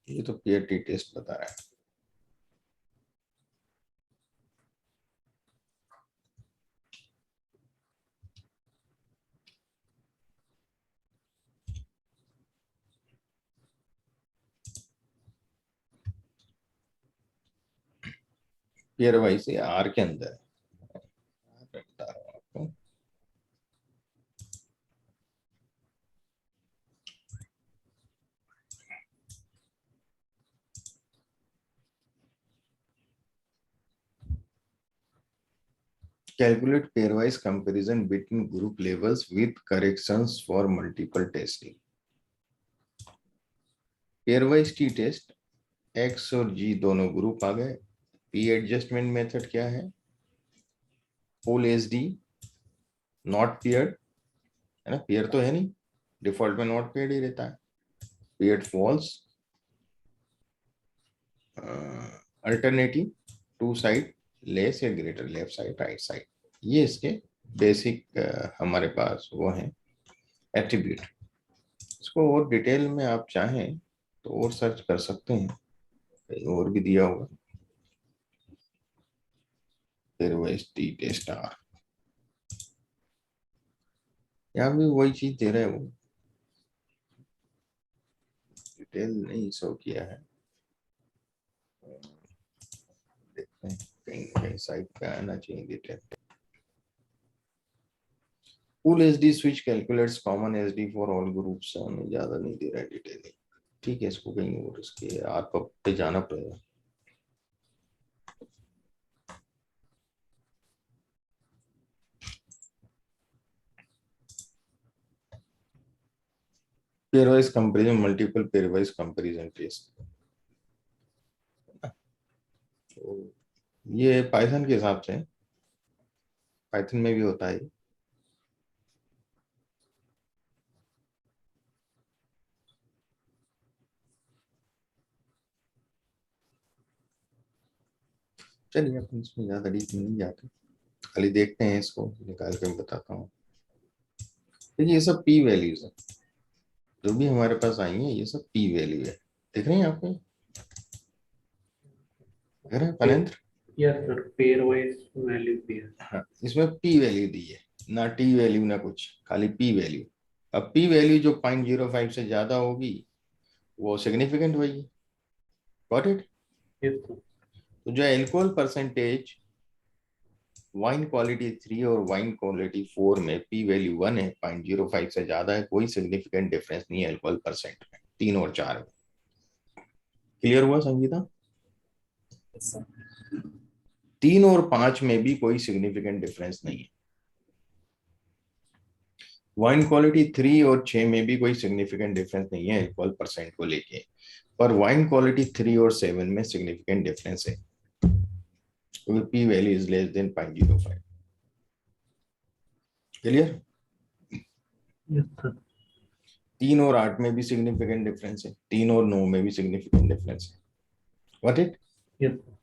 ये तो पेयर टी टेस्ट बता रहा है। पेयर वाइज ये आर के अंदर है, मैं बता रहा हूं आपको। Calculate pairwise comparison between group levels with corrections for multiple testing. Pairwise t test, x और g दोनों ग्रुप आ गए। p एडजस्टमेंट मेथड क्या है? Full S D, not paired, है ना, पेयर तो है नहीं, डिफॉल्ट में नॉट पेयर्ड ही रहता है। Paired false, alternative, two side, less या greater, left side right side. ये इसके बेसिक हमारे पास वो है एट्रीब्यूट। इसको और डिटेल में आप चाहें तो और सर्च कर सकते हैं, कहीं और भी दिया होगा। फिर वो एस टी टेस्ट आर, यहाँ भी वही चीज दे रहे हैं वो, डिटेल नहीं शो किया है। देखते हैं कहीं कहीं साइट पे आना चाहिए detail. Full H D switch calculates common H D for all groups, ज्यादा नहीं दे रहा है डिटेल। ठीक है, इसको कहीं और इसके आर पे जाना पड़ेगा। Pairwise comparison, multiple pairwise comparison test, तो ये पाइथन के हिसाब से, पाइथन में भी होता है। चलिए अपन इसमें ज्यादा डीप में नहीं जाते, खाली देखते हैं, इसको निकाल के मैं बताता हूँ। देखिए ये सब पी वैल्यूज है, जो भी हमारे पास आई है ये सब पी वैल्यू है, देख रहे हैं आपको, देख रहे हैं Phanendra?
Yes sir, pair wise value भी है।
हाँ, इसमें पी वैल्यू दी है, ना टी वैल्यू ना कुछ, खाली पी वैल्यू। अब पी वैल्यू जो 0.05 से ज्यादा होगी वो सिग्निफिकेंट होगी। Got it?
Yes sir.
तो जो एल्कोहल परसेंटेज वाइन क्वालिटी 3 और वाइन क्वालिटी 4 में पी वैल्यू 1 है, 0.05 से ज्यादा है, कोई सिग्निफिकेंट डिफरेंस नहीं है एल्कोहल परसेंट में 3 और 4 में। क्लियर हुआ संगीता?
Yes, sir.
3 और 5 में भी कोई सिग्निफिकेंट डिफरेंस नहीं है। वाइन क्वालिटी 3 और 6 में भी कोई सिग्निफिकेंट डिफरेंस नहीं है एल्कोहल परसेंट को लेके, पर वाइन क्वालिटी 3 और 7 में सिग्निफिकेंट डिफरेंस है, क्योंकि P value is less than 0.05। Clear?
Yes sir.
3 और 8 में भी सिग्निफिकेंट डिफरेंस है, 3 और 9 में भी सिग्निफिकेंट डिफरेंस है। What it?
Yes sir.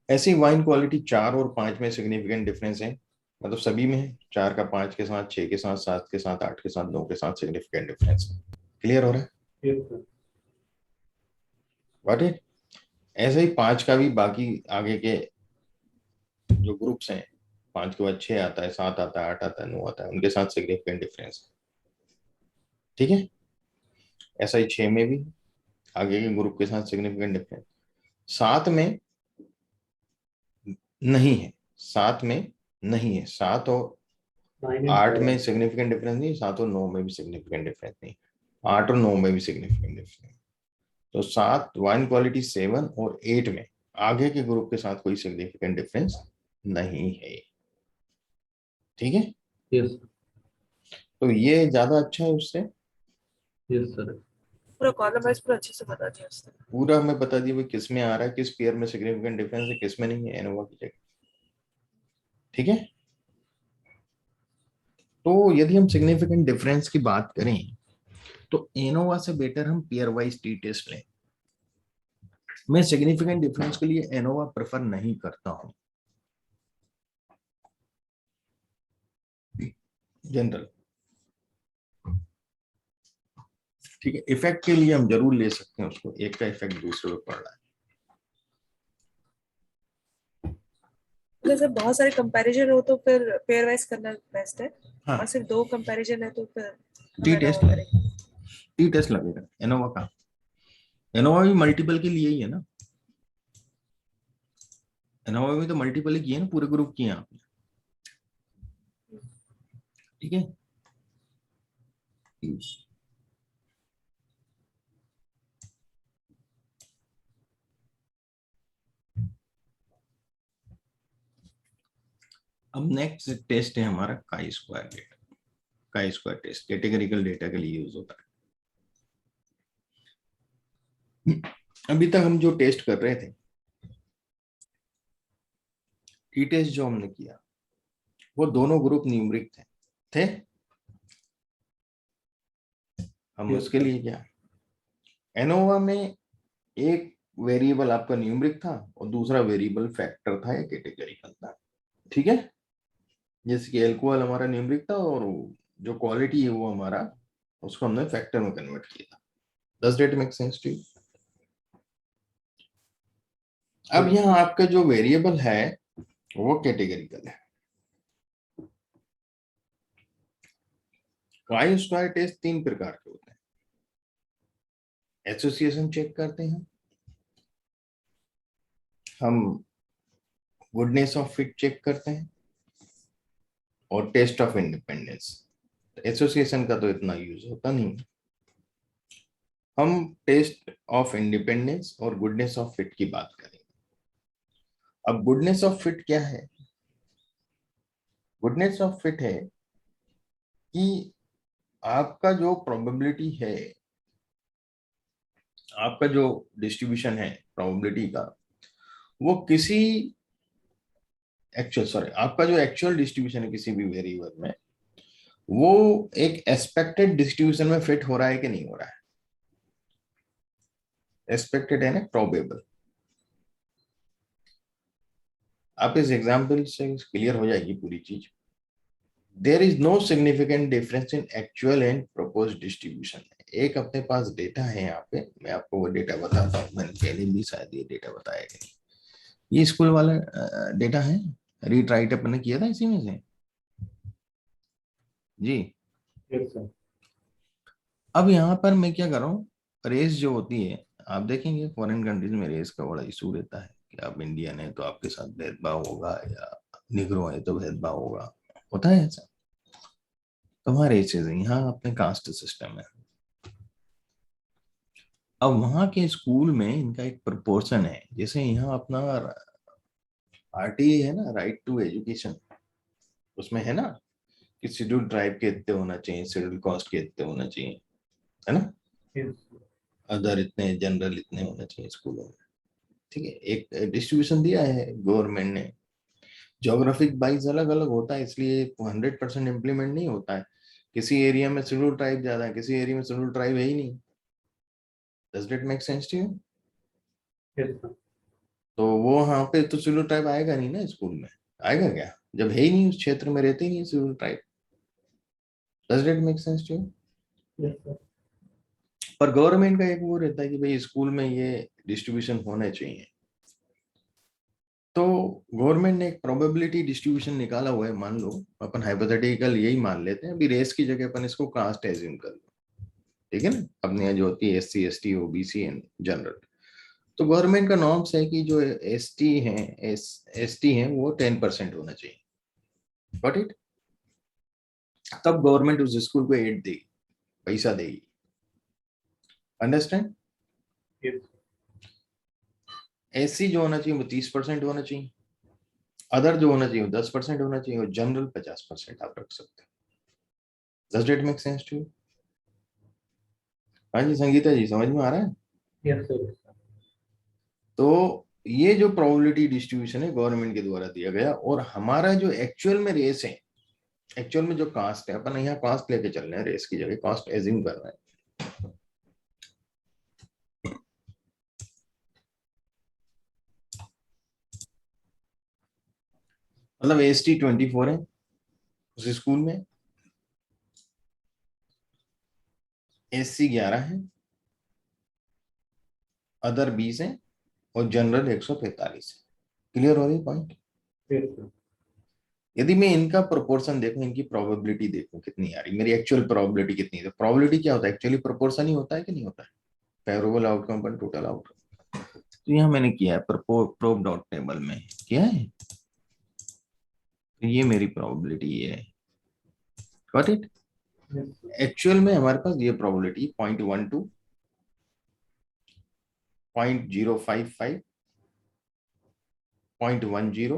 ऐसी वाइन क्वालिटी 4 और 5 में सिग्निफिकेंट डिफरेंस है, मतलब सभी में है, 4 का 5 के साथ, 6 के साथ, 7 के साथ, 8 के साथ, 9 के साथ सिग्निफिकेंट डिफरेंस है। क्लियर हो रहा है?
Yes sir.
What it? ऐसे ही 5 का भी बाकी आगे के जो ग्रुप्स हैं, 5 के बाद 6 आता है, 7 आता है, 8 आता है, 9 आता है, उनके साथ सिग्निफिकेंट डिफरेंस है। ठीक है? ऐसा ही 6 में भी आगे के ग्रुप के साथ सिग्निफिकेंट डिफरेंस। 7 में नहीं है, 7 में नहीं है, 7 और
9 and
8 में
7।
सिग्निफिकेंट डिफरेंस नहीं, 7 और 9 में भी सिग्निफिकेंट डिफरेंस नहीं, 8 और 9 में भी सिग्निफिकेंट डिफरेंस। तो 7 वाइन क्वालिटी 7 और 8 में आगे के ग्रुप के साथ कोई सिग्निफिकेंट डिफरेंस नहीं है। ठीक है?
यस।
तो ये ज्यादा अच्छा है उससे।
Yes sir.
पूरा कॉलम वाइज पूरा अच्छे से बता दिया उसने।
पूरा हमें बता दिया भाई किस में आ रहा है, किस पेयर में सिग्निफिकेंट डिफरेंस है, किस में नहीं है, एनोवा की जगह। ठीक है? तो यदि हम सिग्निफिकेंट डिफरेंस की बात करें तो एनोवा से बेटर हम पेयर वाइज टी टेस्ट लें। मैं सिग्निफिकेंट डिफरेंस के लिए एनोवा प्रेफर नहीं करता हूं जनरल। ठीक है, इफेक्ट के लिए हम जरूर ले सकते हैं उसको, एक का इफेक्ट दूसरे पे पड़ रहा है।
जैसे बहुत सारे कंपैरिजन हो तो फिर पेयर वाइज करना बेस्ट है।
हाँ,
और सिर्फ 2 कंपैरिजन है तो फिर
टी
हम
टेस्ट,
एनोवा करेंगे।
टी टेस्ट लगेगा एनोवा का। एनोवा भी मल्टीपल के लिए ही है ना, एनोवा भी तो मल्टीपल ही किए ना, पूरे ग्रुप किए आपने। ठीक है? अब नेक्स्ट टेस्ट है हमारा chi square data. Chi square test categorical data के लिए यूज होता है। अभी तक हम जो टेस्ट कर रहे थे, टी टेस्ट जो हमने किया, वो दोनों ग्रुप न्यूमरिक थे। हम
यस
उसके
सर।
लिए क्या, एनोवा में एक वेरिएबल आपका न्यूमरिक था और दूसरा वेरिएबल फैक्टर था या कैटेगरिकल था। ठीक है? जैसे कि एल्कोहल हमारा न्यूमरिक था और जो क्वालिटी है वो हमारा, उसको हमने फैक्टर में कन्वर्ट किया था। Does that make sense to you? अब यहाँ आपका जो वेरिएबल है वो कैटेगरिकल है। काई स्क्वायर टेस्ट 3 प्रकार के होते हैं। एसोसिएशन चेक करते हैं हम, गुडनेस ऑफ फिट चेक करते हैं, और टेस्ट ऑफ इंडिपेंडेंस। एसोसिएशन का तो इतना यूज होता नहीं। हम टेस्ट ऑफ इंडिपेंडेंस और गुडनेस ऑफ फिट की बात करेंगे। अब गुडनेस ऑफ फिट क्या है? गुडनेस ऑफ फिट है कि आपका जो प्रोबेबिलिटी है, आपका जो डिस्ट्रीब्यूशन है प्रोबेबिलिटी का, वो किसी एक्चुअल, सॉरी, आपका जो एक्चुअल डिस्ट्रीब्यूशन है किसी भी वेरिएबल में, वो एक एक्सपेक्टेड डिस्ट्रीब्यूशन में फिट हो रहा है कि नहीं हो रहा है। एक्सपेक्टेड है ना, प्रोबेबल। आप इस एग्जाम्पल से क्लियर हो जाएगी पूरी चीज। There is no significant difference in actual and proposed distribution. एक अपने पास डेटा है यहाँ पे, मैं आपको वो डेटा बताता हूँ, मैंने पहले भी शायद ये डेटा बताया कि नहीं। ये स्कूल वाला डेटा है, रीड राइट अपन ने किया था इसी में से जी।
Yes sir.
अब यहाँ पर मैं क्या कर रहा हूँ, रेस जो होती है, आप देखेंगे फॉरेन कंट्रीज में रेस का बड़ा इशू रहता है कि आप इंडियन है तो आपके साथ भेदभाव होगा, या निग्रो है तो भेदभाव होगा, होता है ऐसा। तो वहाँ रेसेस है, यहाँ अपने कास्ट सिस्टम है। अब वहाँ के स्कूल में इनका एक प्रोपोर्शन है, जैसे यहाँ अपना आरटीए है ना, राइट टू एजुकेशन, उसमें है ना कि शेड्यूल ट्राइब के इतने होना चाहिए, शेड्यूल कास्ट के इतने होना चाहिए, है ना,
यस
अदर इतने, जनरल इतने होना चाहिए स्कूलों में। ठीक है, एक डिस्ट्रीब्यूशन दिया है गवर्नमेंट ने, ज्योग्राफिक वाइज अलग अलग होता है, इसलिए 100% इम्प्लीमेंट नहीं होता है। किसी एरिया में शेड्यूल ट्राइब ज्यादा है, किसी एरिया में शेड्यूल ट्राइब है ही नहीं। Does it make sense to you?
Yes sir.
तो वो वहां पे तो शेड्यूल ट्राइब आएगा नहीं ना स्कूल में, आएगा क्या जब है ही नहीं, उस क्षेत्र में रहते ही नहीं schedule tribe. Does it make sense to you?
Yes sir.
पर गवर्नमेंट का एक वो रहता है कि भाई स्कूल में ये डिस्ट्रीब्यूशन होना चाहिए। तो गवर्नमेंट ने एक प्रोबेबिलिटी डिस्ट्रीब्यूशन निकाला हुआ है, मान लो अपन हाइपोथेटिकल यही मान लेते हैं, अभी रेस की जगह अपन इसको कास्ट एज्यूम कर लो, ठीक है ना, अपने यहाँ जो होती है SC ST OBC and general. तो गवर्नमेंट का नॉर्म्स है कि जो ST हैं, ST हैं वो 10% होना चाहिए, गॉट इट। तब गवर्नमेंट उस स्कूल को एड देगी, पैसा देगी, अंडरस्टैंड।
यस
SC जो होना चाहिए वो 30% होना चाहिए, अदर जो होना चाहिए वो 10% होना चाहिए, और जनरल 50% आप रख सकते हो। Does it make sense to you? हाँ जी संगीता जी, समझ में आ रहा है?
Yes sir.
तो ये जो प्रोबेबिलिटी डिस्ट्रीब्यूशन है गवर्नमेंट के द्वारा दिया गया, और हमारा जो एक्चुअल में रेस है, एक्चुअल में जो कास्ट है, अपन यहाँ कास्ट लेके चल रहे हैं, रेस की जगह कास्ट एज्यूम कर रहे हैं। मतलब ST 24 है उस स्कूल में, SC 11 है, अदर 20 है, और जनरल 145 है। क्लियर हो रही पॉइंट?
Yes sir.
यदि मैं इनका प्रोपोर्शन देखूं, इनकी प्रोबेबिलिटी देखूं कितनी आ रही, मेरी एक्चुअल प्रोबेबिलिटी कितनी है, तो प्रोबेबिलिटी क्या होता है, एक्चुअली प्रोपोर्शन ही होता है कि नहीं होता है, फेवरेबल आउटकम पर टोटल आउटकम। तो यहाँ मैंने किया है प्रोब डॉट टेबल में किया है, तो ये मेरी प्रोबेबिलिटी है, got it.
Yes sir.
Actual में हमारे पास ये प्रोबेबिलिटी 0.12, 0.055, 0.10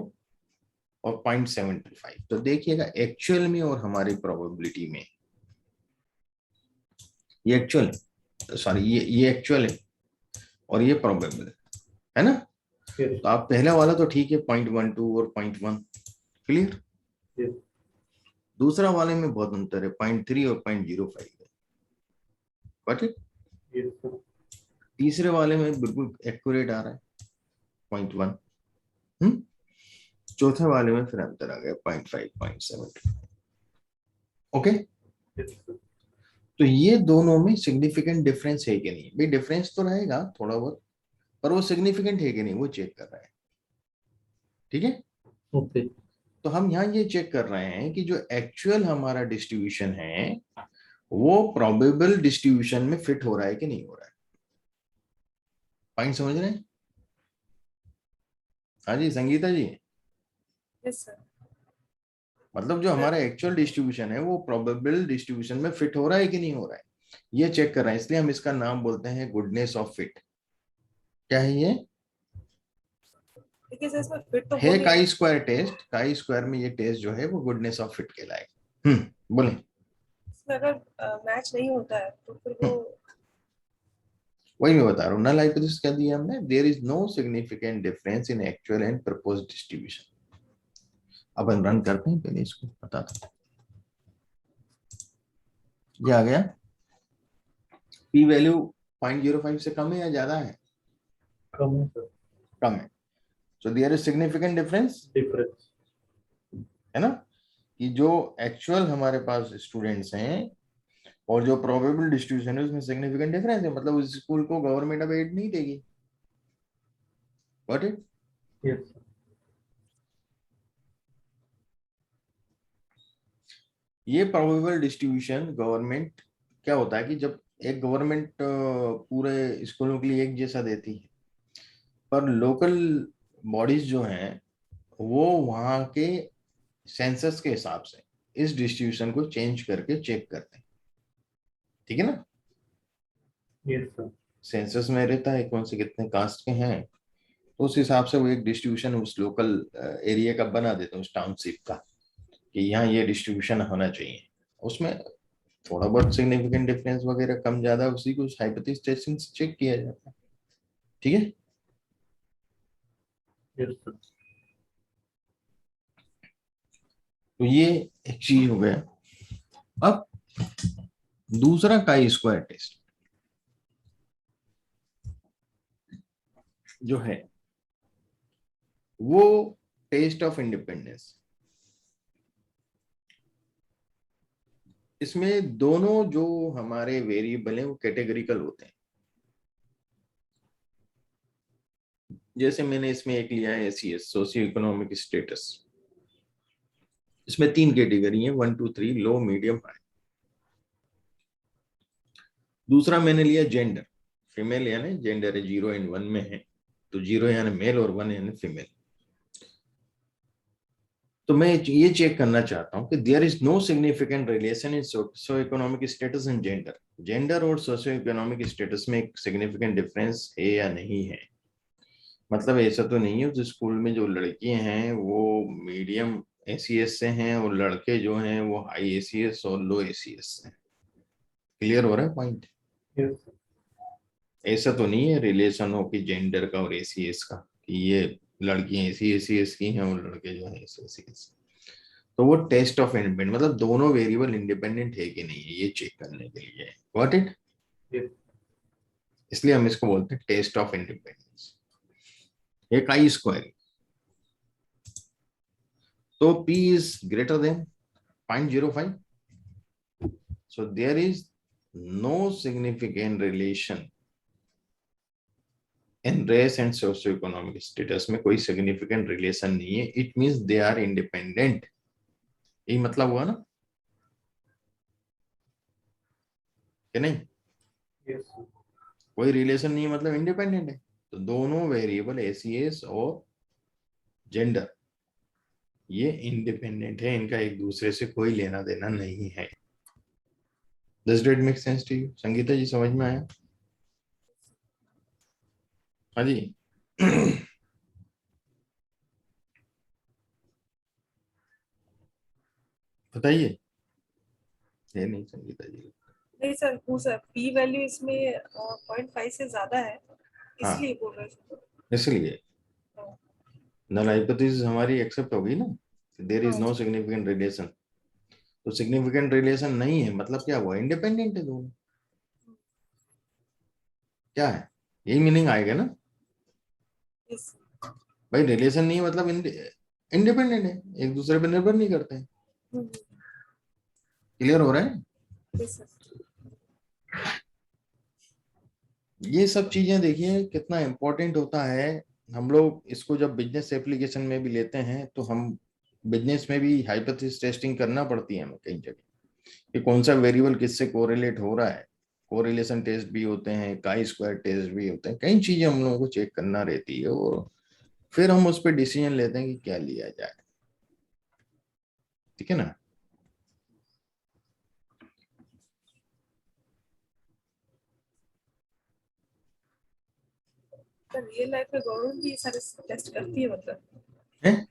और 0.725। तो देखिएगा एक्चुअल में और हमारी प्रोबेबिलिटी में, ये एक्चुअल, सॉरी ये एक्चुअल है और ये प्रोबेबल है ना।
यस
तो आप पहला वाला तो ठीक है, 0.12 और 0.1, क्लियर।
यस
दूसरा वाले में बहुत अंतर है, 0.3 और 0.05 है, गॉट इट।
Yes sir.
तीसरे वाले में बिल्कुल एक्यूरेट आ रहा है, 0.1। चौथे वाले में फिर अंतर आ गया 0.5, 0.7। Okay,
yes sir.
तो ये दोनों में सिग्निफिकेंट डिफरेंस है कि नहीं, भाई डिफरेंस तो रहेगा थोड़ा बहुत, पर वो सिग्निफिकेंट है कि नहीं वो चेक कर रहा है, ठीक है।
ओके।
तो हम यहाँ ये चेक कर रहे हैं कि जो एक्चुअल हमारा डिस्ट्रीब्यूशन है वो प्रोबेबल डिस्ट्रीब्यूशन में फिट हो रहा है कि नहीं हो रहा है। पॉइंट समझ रहे हैं? हाँ जी संगीता जी,
यस सर।
मतलब जो हमारा एक्चुअल डिस्ट्रीब्यूशन है वो प्रोबेबल डिस्ट्रीब्यूशन में फिट हो रहा है कि नहीं हो रहा है, ये चेक कर रहे हैं, इसलिए हम इसका नाम बोलते हैं गुडनेस ऑफ फिट। क्या है ये?
देखिए सर, इसमें फिट तो हो
है
नहीं रहा
काई
है।
स्क्वायर टेस्ट, काई स्क्वायर में ये टेस्ट जो है वो गुडनेस ऑफ फिट कहलाएगा। बोले।
इसमें अगर मैच नहीं होता है तो फिर वो
वही मैं बता रहा हूँ, नल हाइपोथेसिस क्या दिया हमने, there is no significant difference in actual and proposed distribution. अपन रन करते हैं, पहले इसको बताता हूँ। ये आ गया, पी वैल्यू 0.05 से कम है या ज्यादा है?
कम है सर।
कम है, so there is significant difference,
difference.
है ना। कि जो एक्चुअल हमारे पास स्टूडेंट्स हैं और जो प्रोबेबल डिस्ट्रीब्यूशन है उसमें सिग्निफिकेंट डिफरेंस है, मतलब उस स्कूल को गवर्नमेंट अब एड नहीं देगी। What it?
Yes, sir.
ये प्रोबेबल डिस्ट्रीब्यूशन गवर्नमेंट, क्या होता है कि जब एक गवर्नमेंट पूरे स्कूलों के लिए एक जैसा देती है, पर लोकल बॉडीज जो हैं वो वहाँ के सेंसस के हिसाब से इस डिस्ट्रीब्यूशन को चेंज करके चेक करते हैं। ठीक है ना?
Yes, sir.
सेंसस में रहता है कौन से कितने कास्ट के हैं, तो उस हिसाब से वो एक डिस्ट्रीब्यूशन उस लोकल एरिया का बना देते हैं, उस टाउनशिप का, कि यहाँ ये डिस्ट्रीब्यूशन होना चाहिए। उसमें थोड़ा बहुत सिग्निफिकेंट डिफरेंस वगैरह कम ज्यादा उसी को हाइपोथेसिस टेस्टिंग से चेक किया जाता है। ठीक है?
Yes, sir.
तो ये एक चीज हो गया। अब दूसरा काई स्क्वायर टेस्ट जो है वो टेस्ट ऑफ इंडिपेंडेंस। इसमें दोनों जो हमारे वेरिएबल हैं वो कैटेगरिकल होते हैं। जैसे मैंने इसमें एक लिया है एसीएस, सोशियो इकोनॉमिक स्टेटस। इसमें 3 कैटेगरी है, 1 2 3, लो मीडियम हाई। दूसरा मैंने लिया जेंडर, फीमेल यानी जेंडर है 0 एंड 1 में है, तो 0 यानी मेल और 1 यानी फीमेल। तो मैं ये चेक करना चाहता हूं कि there is no significant relation in socio economic status and gender. Gender और सोशियो इकोनॉमिक स्टेटस में एक सिग्निफिकेंट डिफरेंस है या नहीं है। मतलब ऐसा तो नहीं है उस स्कूल में जो लड़कियां हैं वो मीडियम एसीएस से हैं और लड़के जो हैं वो हाई एसीएस और लो एसीएस से हैं। क्लियर हो रहा है पॉइंट?
Yes, sir.
ऐसा तो नहीं है रिलेशन हो कि जेंडर का और एसीएस का, कि ये लड़कियां एसी एसीएस की हैं और लड़के जो हैं एसीएस। तो वो टेस्ट ऑफ इंडिपेंडेंट, मतलब दोनों वेरिएबल इंडिपेंडेंट है कि नहीं है ये चेक करने के लिए। What it?
Yes.
इसलिए हम इसको बोलते हैं टेस्ट ऑफ इंडिपेंडेंस। एक आई स्क्वायर, तो P is greater than 0.05, so there is no significant relation in race and socio-economic status। में कोई significant relation नहीं है, it means they are independent। यही मतलब हुआ ना कि नहीं?
Yes, sir.
कोई रिलेशन नहीं है मतलब इंडिपेंडेंट है। तो दोनों वेरिएबल एसीएस और जेंडर ये इंडिपेंडेंट है, इनका एक दूसरे से कोई लेना देना नहीं है। Does that make sense to you? Sangeeta ji समझ में आया? हाँ जी। बताइए। ये नहीं संगीता जी।
नहीं सर, वो सर पी वैल्यू इसमें 0.5 से ज्यादा है,
हाँ,
इसलिए बोल रहे थे।
इसलिए
हाँ,
नल हाइपोथेसिस हमारी एक्सेप्ट होगी ना, देयर इज
हाँ,
नो सिग्निफिकेंट रिलेशन। तो सिग्निफिकेंट रिलेशन नहीं है मतलब क्या हुआ? इंडिपेंडेंट है दोनों। क्या है? यही मीनिंग आएगा ना
yes,
भाई। रिलेशन नहीं है मतलब इंडिपेंडेंट है, एक दूसरे पर निर्भर नहीं करते हैं।
हम्म,
क्लियर हो रहा है?
yes, sir.
ये सब चीजें देखिए कितना इंपॉर्टेंट होता है। हम लोग इसको जब बिजनेस एप्लीकेशन में भी लेते हैं तो हम बिजनेस में भी हाइपोथेसिस टेस्टिंग करना पड़ती है हमें कई जगह, कि कौन सा वेरिएबल किससे कोरिलेट हो रहा है। कोरिलेशन टेस्ट भी होते हैं, काई स्क्वायर टेस्ट भी होते हैं, कई चीजें हम लोगों को चेक करना रहती है और फिर हम उस पर डिसीजन लेते हैं कि क्या लिया जाए। ठीक है ना?
तो रियल लाइफ में गवर्नमेंट भी ये सारे टेस्ट करती है, मतलब
है?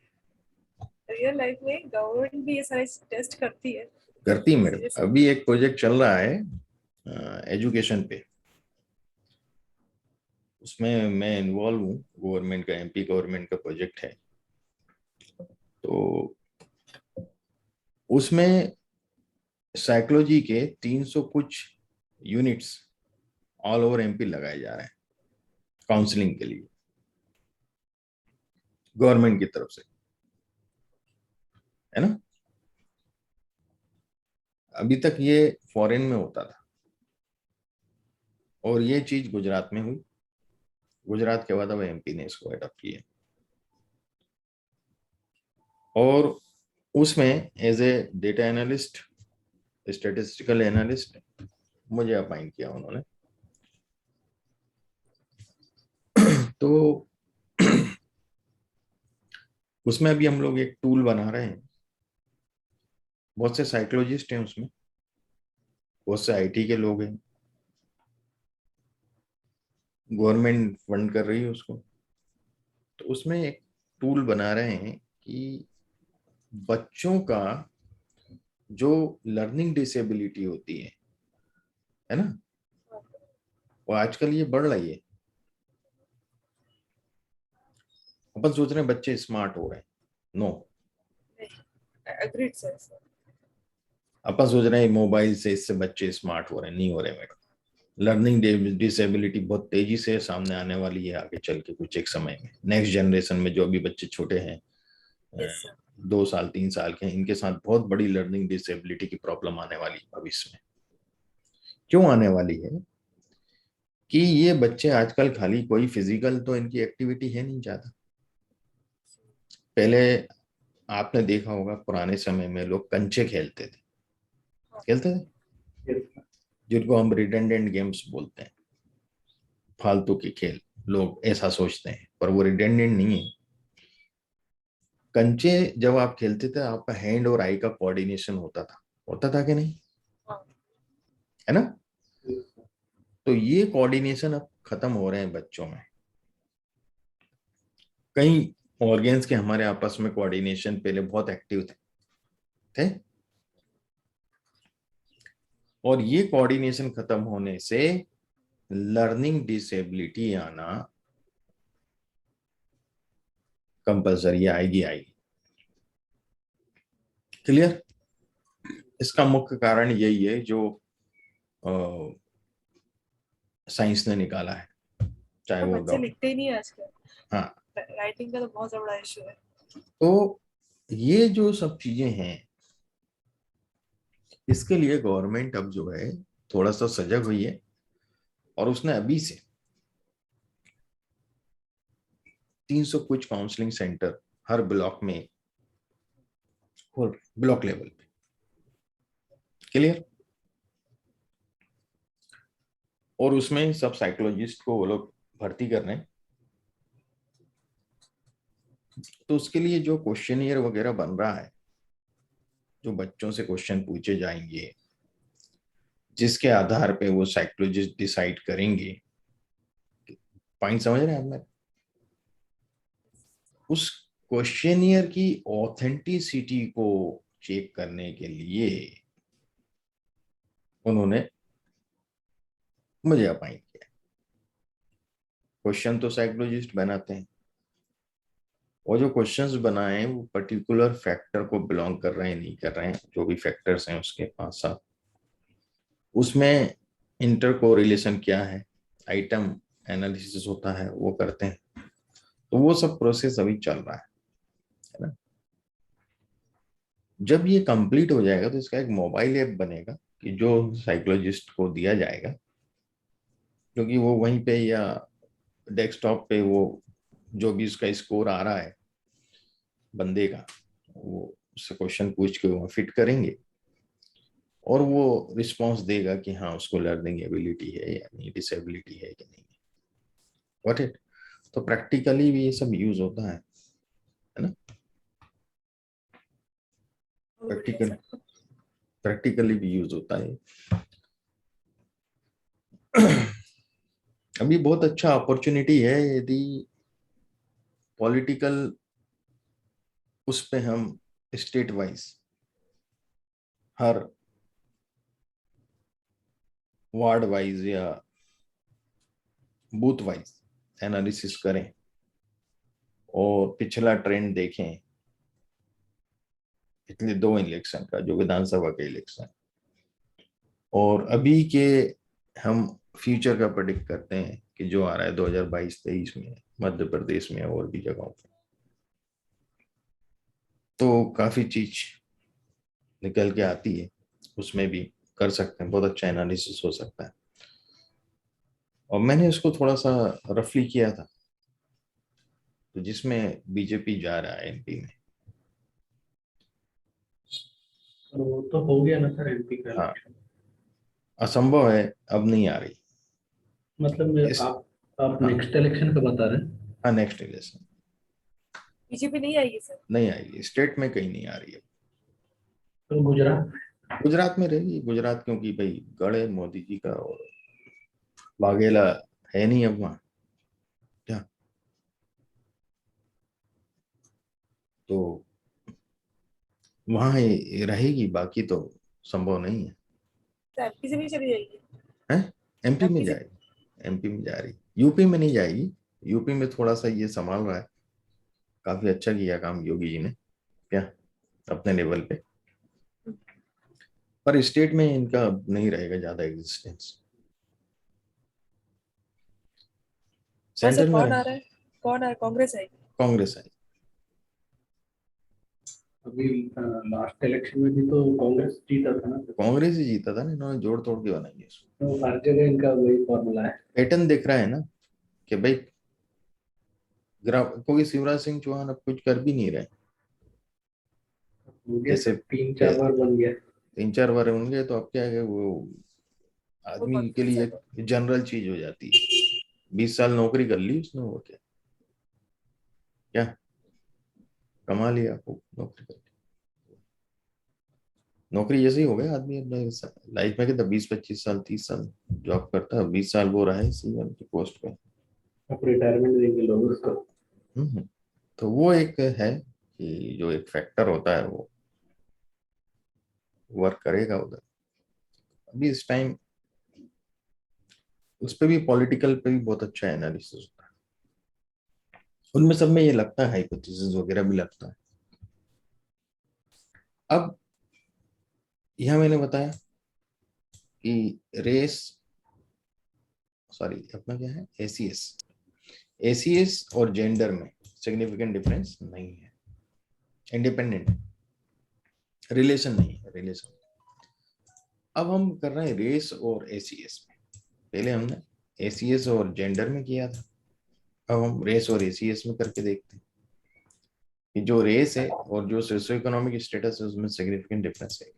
रियल लाइफ में गवर्नमेंट भी ये सारे टेस्ट करती है।
करती है मैडम।
सीरियसली।
अभी एक प्रोजेक्ट चल रहा है एजुकेशन पे, उसमें मैं इन्वॉल्व हूँ। गवर्नमेंट का, एमपी गवर्नमेंट का प्रोजेक्ट है। तो उसमें साइकोलॉजी के 300 कुछ यूनिट्स ऑल ओवर एमपी लगाए जा रहे हैं काउंसलिंग के लिए गवर्नमेंट की तरफ से, है ना? अभी तक ये फॉरेन में होता था और ये चीज गुजरात में हुई। गुजरात के बाद अब एमपी ने इसको अडॉप्ट किया और उसमें as a data analyst, statistical analyst मुझे अपॉइंट किया उन्होंने। तो उसमें अभी हम लोग एक टूल बना रहे हैं। बहुत से साइकोलॉजिस्ट हैं उसमें, बहुत से आईटी के लोग हैं, गवर्नमेंट फंड कर रही है उसको। तो उसमें एक टूल बना रहे हैं कि बच्चों का जो लर्निंग डिसेबिलिटी होती है ना, वो आजकल ये बढ़ रही है। अपन सोच रहे हैं बच्चे स्मार्ट हो रहे हैं, नो।
Agreed sir.
अपन सोच रहे हैं मोबाइल से इससे बच्चे स्मार्ट हो रहे हैं, नहीं हो रहे मैडम। लर्निंग डिसेबिलिटी बहुत तेजी से सामने आने वाली है आगे चल के, कुछ एक समय में। नेक्स्ट जनरेशन में जो अभी बच्चे छोटे हैं,
यस सर।
2 साल 3 साल के हैं, इनके साथ बहुत बड़ी लर्निंग डिसेबिलिटी की प्रॉब्लम आने वाली है भविष्य में। क्यों आने वाली है कि ये बच्चे आजकल खाली कोई फिजिकल तो इनकी एक्टिविटी है नहीं ज्यादा। पहले आपने देखा होगा पुराने समय में लोग कंचे खेलते थे, खेलते थे, जिनको हम रिडंडेंट गेम्स बोलते हैं, फालतू के खेल। लोग ऐसा सोचते हैं पर वो रिडंडेंट नहीं है। कंचे जब आप खेलते थे आपका हैंड और आई का कोऑर्डिनेशन होता था कि नहीं, है ना? तो ये कोऑर्डिनेशन अब खत्म हो रहे हैं बच्चों में। कई ऑर्गेन्स के हमारे आपस में कोऑर्डिनेशन पहले बहुत एक्टिव थे और ये कोऑर्डिनेशन खत्म होने से लर्निंग डिसेबिलिटी आना कंपलसरी आएगी। क्लियर? इसका मुख्य कारण यही है जो साइंस ने निकाला है, चाहे
तो
वो
बच्चे
डॉक्टर।
लिखते ही नहीं है आजकल।
हाँ,
राइटिंग का तो बहुत बड़ा इशू है।
तो ये जो सब चीजें हैं, इसके लिए गवर्नमेंट अब जो है थोड़ा सा सजग हुई है और उसने अभी से 300 कुछ काउंसलिंग सेंटर हर ब्लॉक में, और ब्लॉक लेवल पे। क्लियर? और उसमें सब साइकोलॉजिस्ट को वो लोग भर्ती कर रहे हैं। तो उसके लिए जो क्वेश्चनियर वगैरह बन रहा है, जो बच्चों से क्वेश्चन पूछे जाएंगे, जिसके आधार पे वो साइकोलॉजिस्ट डिसाइड करेंगे। पॉइंट समझ रहे हैं आप? मैं उस क्वेश्चनियर की ऑथेंटिसिटी को चेक करने के लिए उन्होंने मुझे अपॉइंट किया। क्वेश्चन तो साइकोलॉजिस्ट बनाते हैं और जो क्वेश्चंस बनाए हैं वो पर्टिकुलर फैक्टर को बिलोंग कर रहे हैं नहीं कर रहे हैं, जो भी फैक्टर्स हैं उसके 5-7, उसमें इंटर कोरिलेशन क्या है, आइटम एनालिसिस होता है, वो करते हैं। तो वो सब प्रोसेस अभी चल रहा है ना। जब ये कंप्लीट हो जाएगा तो इसका एक मोबाइल ऐप बनेगा कि जो साइकोलॉजिस्ट को दिया जाएगा, क्योंकि वो वहीं पे या डेस्कटॉप पे वो जो भी उसका स्कोर आ रहा है बंदे का, वो उससे क्वेश्चन पूछ के वो फिट करेंगे और वो रिस्पॉन्स देगा कि हाँ उसको लर्निंग एबिलिटी है या नहीं, डिसेबिलिटी है कि नहीं। What it. तो प्रैक्टिकली भी ये सब यूज होता है ना।
बहुत बढ़िया
प्रैक्टिकल
सर।
प्रैक्टिकली भी यूज होता है। अभी बहुत अच्छा अपॉर्चुनिटी है यदि पॉलिटिकल उस पे हम स्टेट वाइज हर वार्ड वाइज या बूथ वाइज एनालिसिस करें और पिछला ट्रेंड देखें, पिछले 2 इलेक्शन का, जो विधानसभा के इलेक्शन और अभी के, हम फ्यूचर का प्रेडिक्ट करते हैं कि जो आ रहा है 2022-23 में मध्य प्रदेश में और भी जगहों पे, तो काफी चीज निकल के आती है। उसमें भी कर सकते हैं, बहुत अच्छा एनालिसिस हो सकता है। और मैंने उसको थोड़ा सा रफली किया था, तो जिसमें बीजेपी जा रहा है एमपी में।
तो वो तो हो गया ना सर एमपी का
हाँ,
इलेक्शन।
असंभव है, अब नहीं आ रही
मतलब
इस।
आप
हाँ
नेक्स्ट इलेक्शन का बता रहे हैं?
हाँ, नेक्स्ट इलेक्शन
बीजेपी नहीं आएगी सर?
नहीं आएगी, स्टेट में कहीं नहीं आ रही है।
तो गुजरात।
गुजरात में रहेगी, गुजरात क्योंकि भाई गढ़ है मोदी जी का, और वाघेला है नहीं अब वहाँ क्या, तो वहाँ रहेगी, बाकी तो संभव नहीं है।
तो एमपी से भी चली जाएगी?
हैं, एमपी में
एमपी से?
जाएगी, एमपी में जा रही, यूपी में नहीं जाएगी। यूपी में थोड़ा सा ये संभाल रहा है, काफी अच्छा किया काम योगी जी ने क्या, अपने लेवल पे। पर स्टेट में इनका अब नहीं रहेगा ज्यादा एग्जिस्टेंस,
वैसे
सेंटर में
कौन
रहे।
आ रहा है? कौन आ रहा है? कांग्रेस आएगी?
कांग्रेस आई।
अभी लास्ट इलेक्शन में भी तो कांग्रेस जीता था ना सर।
कांग्रेस ही जीता था ना, इन्होंने जोड़ तोड़ के बनाई है इसको।
तो हर जगह इनका वही फॉर्मूला है।
पैटर्न दिख रहा है ना कि भाई क्योंकि शिवराज सिंह चौहान अब कुछ कर भी नहीं रहे।
हो गया
जैसे
सर, 3-4 बार बन गया।
3-4 बार होंगे तो अब क्या है, वो
वो
आदमी के
कॉन्फिडेंस
लिए
आएगा।
एक जनरल चीज हो जाती है। 20 साल नौकरी कर ली उसने, वो क्या क्या कमा लिया खूब नौकरी करके। नौकरी जैसे ही हो गया आदमी अपने लाइफ में, कितना 20-25 साल 30 साल जॉब करता है, 20 साल वो रहा है सीएम की पोस्ट पे।
अब रिटायरमेंट देंगे लोग उसको।
तो वो एक है कि जो एक फैक्टर होता है वो वर्क करेगा उधर। अभी इस टाइम उस पे भी, पॉलिटिकल पे भी बहुत अच्छा एनालिसिस होता है, उनमें सब में ये लगता है, हाइपोथेसिस वगैरह भी लगता है। अब यह मैंने बताया कि रेस, सॉरी अपना क्या है, एसीएस, एसीएस और जेंडर में सिग्निफिकेंट डिफरेंस नहीं है, इंडिपेंडेंट रिलेशन नहीं है, रिलेशन। अब हम कर रहे हैं रेस और एसीएस में। पहले हमने एसीएस और जेंडर में किया था, अब हम रेस और एसीएस में करके देखते हैं कि जो रेस है और जो सोशियो इकोनॉमिक स्टेटस है उसमें सिग्निफिकेंट डिफरेंस है।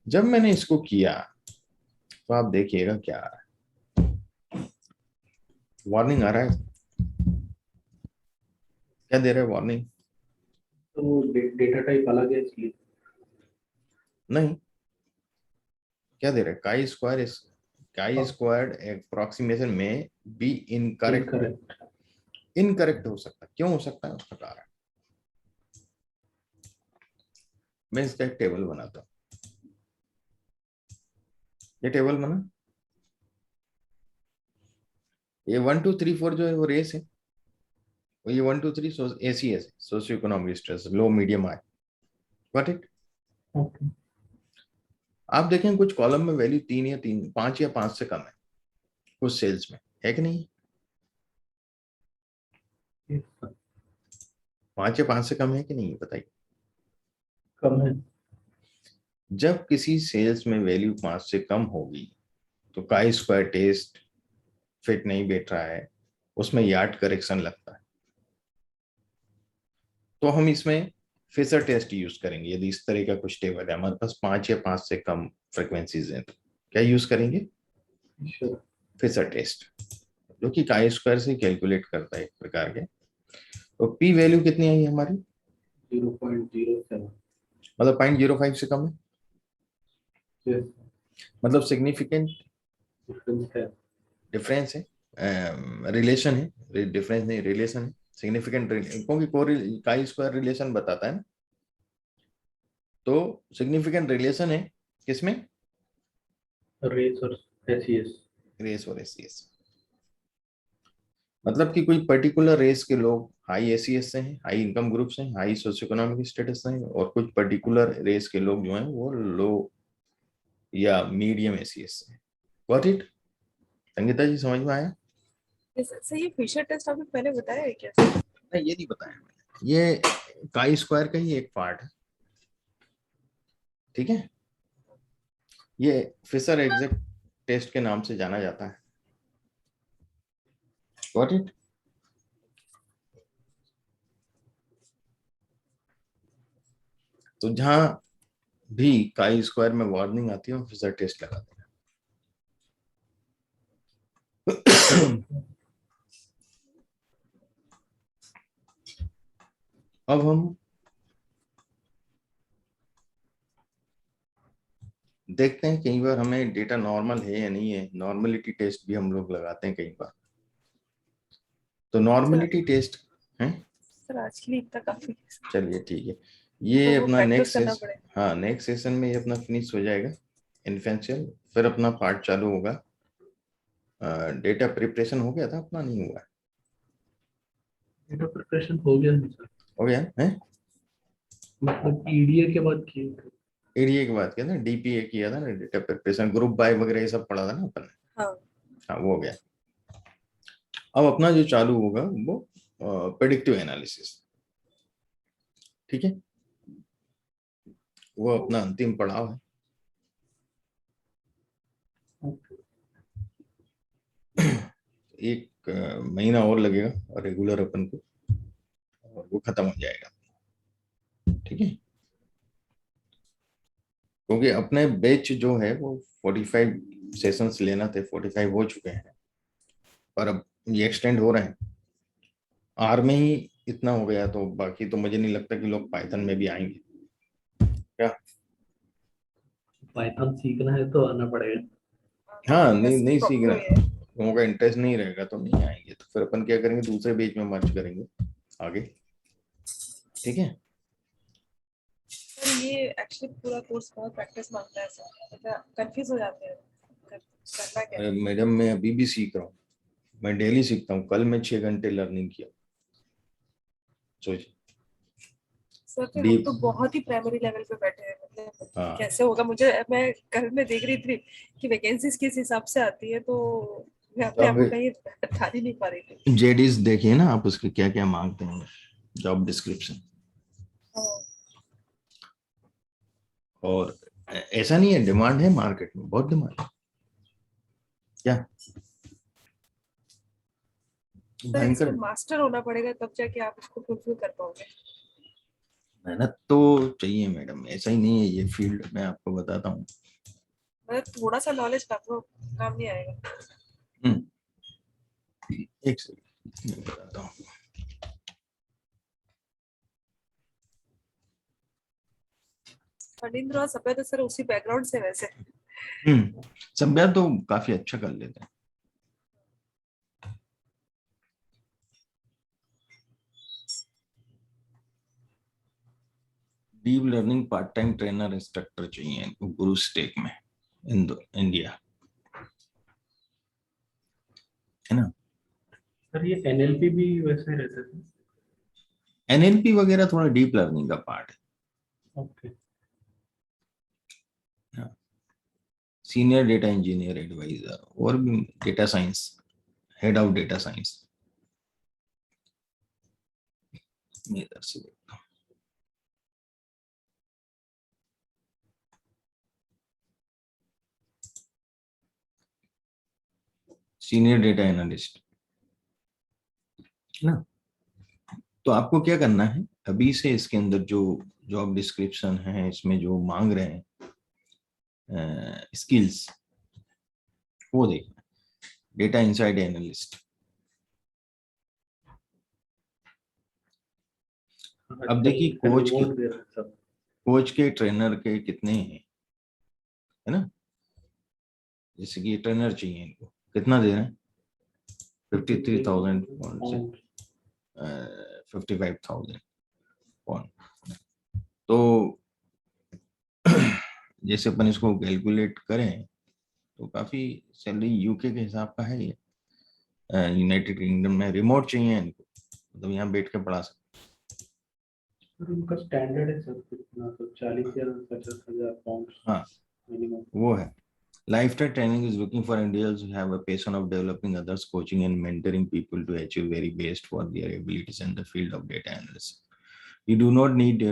जब मैंने इसको किया तो आप देखिएगा क्या आ रहा है, वार्निंग आ रहा है, क्या दे रहा है वार्निंग?
तो वो डेटा टाइप अलग है इसलिए।
नहीं, क्या दे रहा है, काई
अब
स्क्वायर्ड अप्रोक्सीमेशन में बी इनकरेक्ट।
इनकरेक्ट।
इनकरेक्ट हो सकता है, क्यों हो सकता है उसका कारण मैं इसका एक टेबल बनाता हूँ। ये टेबल बना, ये 1 2 3 4 जो है वो रेस है, और ये 1 2 3 ACS, socio economic stress, low medium high. Got it?
Okay.
आप देखें कुछ कॉलम में वैल्यू 3 या 3 5 या 5 से कम है, कुछ सेल्स में है कि नहीं, 5 या 5 से कम है कि नहीं बताइए।
कम है।
जब किसी सेल्स में वैल्यू 5 से कम होगी तो काई स्क्वायर टेस्ट फिट नहीं बैठ रहा है, उसमें यार्ड करेक्शन लगता है। तो हम इसमें फेसर टेस्ट यूज करेंगे, यदि इस तरह का कुछ टेबल है हमारे पास 5 या 5 से कम फ्रिक्वेंसीज हैं, तो क्या यूज करेंगे,
श्योर।
फेसर टेस्ट, जो कि काई स्क्वायर से कैलकुलेट करता है एक प्रकार के। तो पी वैल्यू कितनी आई हमारी,
0.07।
मतलब 0.05 से कम है,
यस।
मतलब सिग्निफिकेंट
डिफरेंस है।
डिफरेंस है, रिलेशन है, डिफरेंस नहीं रिलेशन है, सिग्निफिकेंट, क्योंकि काई स्क्वायर रिलेशन बताता है ना, तो सिग्निफिकेंट रिलेशन है किसमें,
रेस और एसीएस।
रेस और एसीएस। मतलब कि कोई पर्टिकुलर रेस के लोग हाई एसीएस से हैं, हाई इनकम ग्रुप से हैं, हाई सोशियो इकोनॉमिक स्टेटस से हैं, और कुछ पर्टिकुलर रेस के लोग जो हैं वो लो या मीडियम एसीएस से हैं। Got it? संगीता जी समझ में आया?
सर ये फिशर टेस्ट आपने पहले बताया है क्या?
नहीं, ये नहीं बताया मैंने, ये काई स्क्वायर का ही एक पार्ट है, ठीक है। ये फिशर एग्जैक्ट टेस्ट के नाम से जाना जाता है। Got it? तो जहां भी काई स्क्वायर में वार्निंग आती है, फिशर टेस्ट लगाते हैं। अब हम देखते हैं, कई बार हमें डेटा नॉर्मल है या नहीं है, नॉर्मलिटी टेस्ट भी हम लोग लगाते हैं कई बार। तो नॉर्मलिटी टेस्ट है
सर आज के लिए इतना काफी है।
चलिए ठीक है, ये
तो वो
अपना
प्रैक्टिस
नेक्स्ट
करना
सेशन,
पड़ेगा।
हाँ नेक्स्ट सेशन में ये अपना फिनिश हो जाएगा इन्फेंशियल, फिर अपना पार्ट चालू होगा। डेटा प्रिपरेशन हो गया था अपना, नहीं हुआ?
डेटा प्रिपरेशन हो गया है सर,
हो गया है।
मतलब ईडीए के बाद किए थे।
एडीए की बात किया था, डीपीए किया था ना, डेटा प्रिपरेशन ग्रुप बाय वगैरह ये सब पढ़ा था ना अपन ने।
हाँ
हाँ वो हो गया। अब अपना जो चालू होगा वो प्रेडिक्टिव एनालिसिस, ठीक है, वो अपना अंतिम पड़ाव है। एक महीना और लगेगा रेगुलर अपन को, और वो खत्म हो जाएगा, ठीक है। क्योंकि अपने बैच जो है वो 45 सेशंस लेना थे, 45 हो चुके हैं, पर अब ये एक्सटेंड हो रहे हैं। आर में ही इतना हो गया, तो बाकी तो मुझे नहीं लगता कि लोग पाइथन में भी आएंगे क्या।
पाइथन सीखना है तो आना पड़ेगा।
हाँ नहीं,
बस
नहीं सीख
वो
रहा,
है।
लोगों का इंटरेस्ट नहीं रहेगा तो नहीं आएंगे, तो फिर अपन क्या करेंगे, दूसरे बैच में मर्ज करेंगे आगे, ठीक है।
सर ये एक्चुअली पूरा कोर्स बहुत प्रैक्टिस मांगता है सर, कंफ्यूज हो जाते हैं करना क्या
अरे
है।
मैडम मैं अभी भी सीख रहा हूँ, मैं डेली सीखता हूँ। कल मैं 6 घंटे लर्निंग किया, सोचिए।
सर फिर हम
डीप,
तो बहुत ही प्राइमरी लेवल पे बैठे हैं, मतलब
हाँ
कैसे होगा। मुझे मैं कल में देख रही थी कि वैकेंसीज किस हिसाब से आती है, तो मैं
तो
अपने आप
अब
को कहीं ठान ही नहीं पा रही थी।
जेडीज देखिए ना आप, उसके क्या क्या मांगते हैं, जॉब डिस्क्रिप्शन।
हाँ,
और ऐसा नहीं है, डिमांड है मार्केट में, बहुत डिमांड है क्या,
सर
भयंकर।
इसमें मास्टर होना पड़ेगा तब जाके आप इसको फुलफिल कर पाओगे।
मेहनत तो चाहिए मैडम, ऐसा ही नहीं है ये फील्ड, मैं आपको बताता हूँ।
मतलब थोड़ा सा नॉलेज काम नहीं आएगा।
हम्म, एक सेकंड मैं बताता हूँ।
फणींद्र और सफेद सर उसी बैकग्राउंड से वैसे।
संज्ञा तो काफी अच्छा कर लेते हैं। Deep learning part time trainer instructor चाहिए इनको, गुरु स्टेक में, इंडिया, है ना।
सर ये एनएलपी भी वैसे रहते थे।
एनएलपी वगैरह थोड़ा डीप लर्निंग का पार्ट
ओके।
है। सीनियर डेटा इंजीनियर एडवाइजर, और भी data science, head of data science, इधर से देखता हूँ। सीनियर डेटा एनालिस्ट, है ना। तो आपको क्या करना है, अभी से इसके अंदर जो जॉब डिस्क्रिप्शन है, इसमें जो मांग रहे हैं स्किल्स, वो देखना। डेटा इनसाइड एनालिस्ट, अब देखिए
आजकल रिमोट दे रहे हैं सब।
कोच के ट्रेनर के कितने हैं, है ना। जैसे कि ट्रेनर चाहिए इनको, कितना दे रहे हैं, 53,000 से
पाउंड।
55,000 पॉइंट। तो जैसे अपन इसको कैलकुलेट करें तो काफी सैलरी यूके के हिसाब का है ये। यूनाइटेड किंगडम में रिमोट चाहिए इनको, मतलब यहाँ बैठ के पढ़ा सकते।
सर उनका स्टैंडर्ड है सर कितना, तो 40 या 50,000 पाउंड
हाँ
मिनिमम।
वो है। Lifetime training is looking for individuals who have a passion of developing others, coaching and mentoring people to achieve very best for their abilities in the field of data analysis. You do not need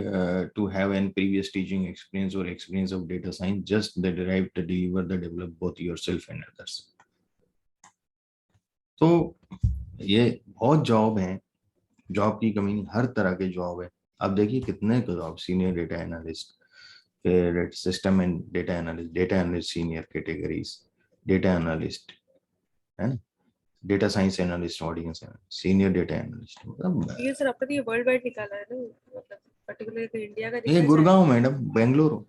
to have any previous teaching experience or experience of data science, just the derive, the deliver, the develop both yourself and others. तो ये बहुत जॉब है, जॉब की कमी नहीं, हर तरह के जॉब है। अब देखिए कितने जॉब, सीनियर डेटा एनालिस्ट, फिर system and data analyst senior categories, data analyst है ना, data science analyst, audience senior data analyst, मतलब
ये सर आपने ये वर्ल्ड वाइड निकाला है ना, मतलब पर्टिकुलर इंडिया का
ये
निकाला है,
गुड़गांव मैडम, बेंगलुरु।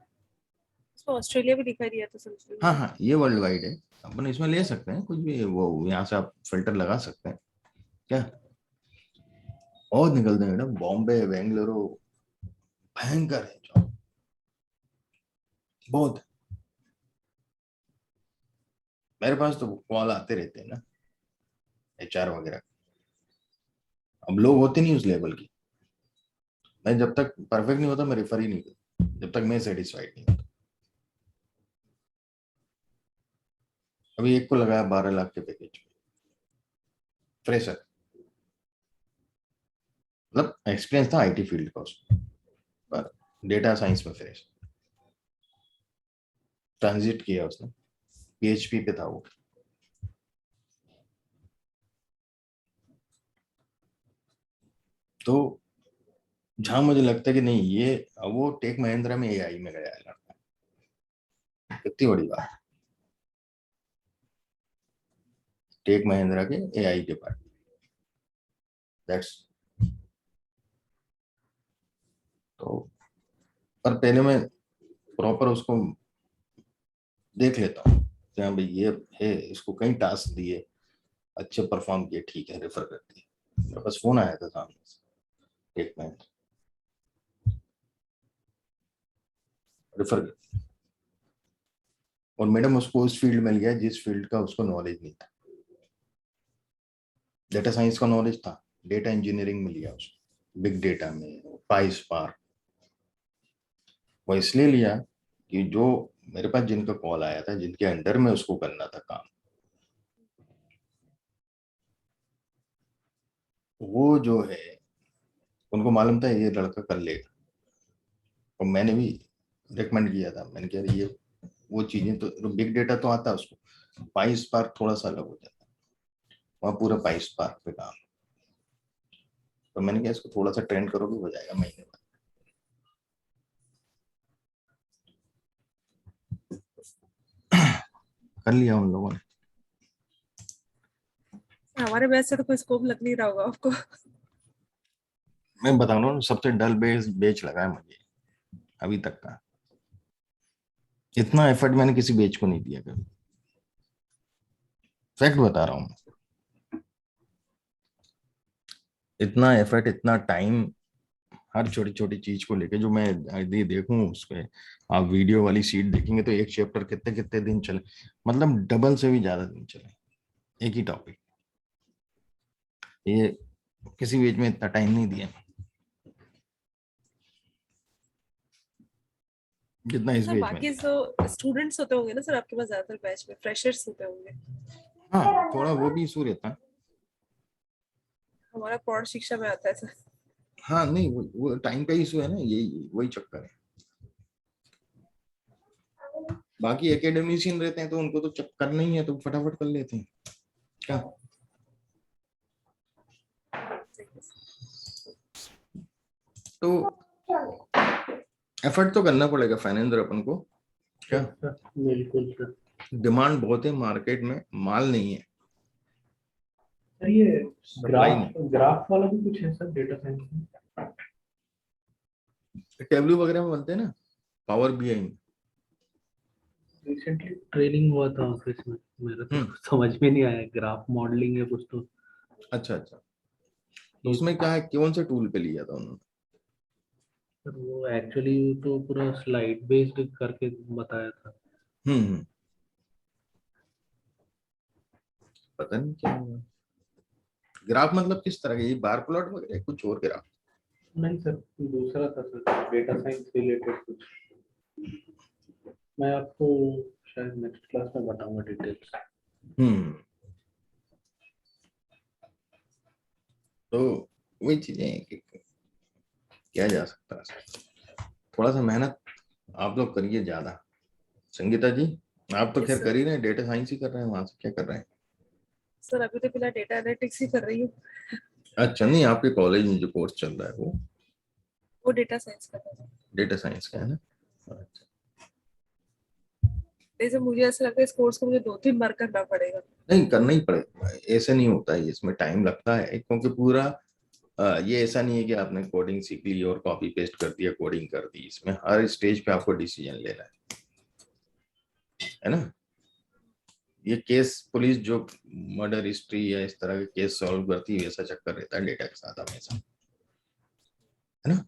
इसमें ऑस्ट्रेलिया भी दिखा दिया तो समझ लो।
हाँ हाँ, ये वर्ल्ड वाइड है, अपन इसमें ले सकते हैं कुछ भी, वो यहाँ से आप फिल्टर लगा सकते हैं क्या। बहुत निकलते हैं मैडम, बॉम्बे, बेंगलुरु, भयंकर है जॉब, बहुत। मेरे पास तो कॉल आते रहते हैं ना, HR वगैरह। अब लोग होते नहीं उस लेवल की, मैं जब तक परफेक्ट नहीं होता मैं रेफर ही नहीं करता, जब तक मैं सेटिस्फाइड नहीं होता। अभी एक को लगाया 12 लाख के पैकेज में, फ्रेशर, मतलब एक्सपीरियंस था IT फील्ड का उसको, पर डेटा साइंस में फ्रेश, ट्रांजिट किया उसने, PHP पे था वो। तो जहां मुझे लगता है कि नहीं, ये वो टेक महिंद्रा में AI में गया है लड़का, कितनी बड़ी बात है, टेक महिंद्रा के AI के पार्ट, दैट्स। तो पर पहले मैं प्रॉपर उसको देख लेता हूँ कि हाँ भाई ये है, इसको कई टास्क दिए, अच्छे परफॉर्म किए, ठीक है, रेफर कर दिए। मेरे पास फोन आया था सामने से, टेक महिंद्रा, रेफर कर, और मैडम उसको उस फील्ड में लिया जिस फील्ड का उसको नॉलेज नहीं था। डेटा साइंस का नॉलेज था, डेटा इंजीनियरिंग में लिया उसको, बिग डेटा में, PySpark। वो इसलिए लिया कि जो मेरे पास जिनका कॉल आया था, जिनके अंडर में उसको करना था काम, वो जो है उनको मालूम था ये लड़का कर लेगा, और मैंने भी रिकमेंड किया था, मैंने कहा ये वो चीजें तो बिग डेटा तो आता है उसको, PySpark थोड़ा सा अलग हो जाता है, वहाँ पूरा PySpark पे काम। तो मैंने कहा इसको थोड़ा सा ट्रेन करोगे हो जाएगा महीने बाद। कर लिया उन लोगों ने।
हमारे बैच से तो कोई स्कोप लग नहीं रहा होगा आपको।
मैं बता रहा हूँ, सबसे डल बेच लगा है मुझे अभी तक का, इतना एफर्ट मैंने किसी बेच को नहीं दिया कभी, फैक्ट बता रहा हूँ। इतना एफर्ट, इतना टाइम, हर छोटी छोटी चीज को लेके जो मैं यदि देखूं उस पे, आप वीडियो वाली सीट देखेंगे तो एक चैप्टर कितने कितने दिन चले, मतलब डबल से भी ज्यादा दिन चले एक ही टॉपिक। ये किसी बीच में इतना टाइम नहीं दिया जितना इस
सर
बीच में
बाकी
दिया।
जो स्टूडेंट्स होते होंगे ना सर आपके पास, ज्यादातर बैच में फ्रेशर्स होते होंगे।
हाँ, थोड़ा वो भी इशू रहता है।
हमारा प्रौढ़ शिक्षा में आता है सर।
हाँ नहीं, वो टाइम का इशू है ना, यही वही चक्कर है। बाकी एकेडमिशियन रहते हैं तो उनको तो करना ही है, तो फटाफट कर लेते हैं क्या। तो एफर्ट तो करना पड़ेगा फाइनेंसर अपन को क्या,
बिल्कुल सर।
डिमांड बहुत है मार्केट में, माल नहीं है,
सर ये
सप्लाई नहीं।
ग्राफ वाला भी कुछ है सर डेटा साइंस में?
टेबलू वगैरह में बनते हैं ना, Power BI में।
रिसेंटली ट्रेनिंग हुआ था ऑफिस में, मेरा तो
हम्म,
समझ में नहीं आया, ग्राफ मॉडलिंग है कुछ तो।
अच्छा अच्छा। तो
ये
उसमें क्या है, कौन से टूल पे लिया था उन्होंने।
सर वो एक्चुअली तो पूरा स्लाइड बेस्ड करके बताया था।
हम्म, पता नहीं क्या हुआ। ग्राफ मतलब किस तरह के, ये बार प्लॉट वगैरह कुछ और ग्राफ।
नहीं सर, दूसरा था सर, डेटा साइंस रिलेटेड कुछ। मैं आपको शायद नेक्स्ट क्लास में बताऊंगा डिटेल्स।
हम्म, तो वही चीजें हैं कि किया जा सकता है। थोड़ा सा मेहनत आप लोग करिए ज्यादा। संगीता जी आप तो
Yes,
खैर
sir.
कर ही रहे हैं, डेटा साइंस ही कर रहे हैं, वहां से क्या कर रहे हैं?
सर अभी तो फिलहाल डेटा एनालिटिक्स ही कर रही हूँ।
अच्छा, नहीं आपके कॉलेज में जो कोर्स चल रहा है
वो डेटा साइंस कर रहा है।
डेटा साइंस का है ना? अच्छा।
जैसे मुझे ऐसा लगता है इस कोर्स को मुझे 2-3 बार करना पड़ेगा।
नहीं करना ही पड़ेगा, ऐसे नहीं होता है, इसमें टाइम लगता है क्योंकि पूरा ये ऐसा नहीं है कि आपने कोडिंग सीख ली और कॉपी पेस्ट कर दिया, कोडिंग कर दी। इसमें हर स्टेज पे आपको डिसीजन लेना है ना? ये केस पुलिस जो मर्डर हिस्ट्री या इस तरह के केस सॉल्व करती है, वैसा चक्कर रहता है डेटा के साथ हमेशा, है ना?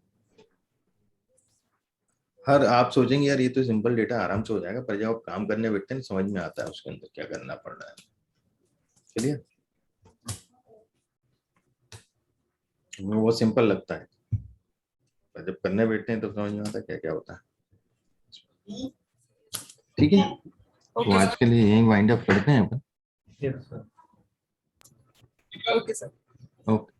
हर आप सोचेंगे यार ये तो सिंपल डेटा आराम से हो जाएगा, पर जब आप काम करने बैठते हैं समझ में आता है उसके अंदर क्या करना पड़ रहा है। चलिए, वो सिंपल लगता है, पर जब करने बैठते हैं तो समझ में आता है क्या क्या होता है। ठीक है, तो आज के लिए यही वाइंड अप करते हैं अपन।
Yes sir.
Okay sir.
Okay.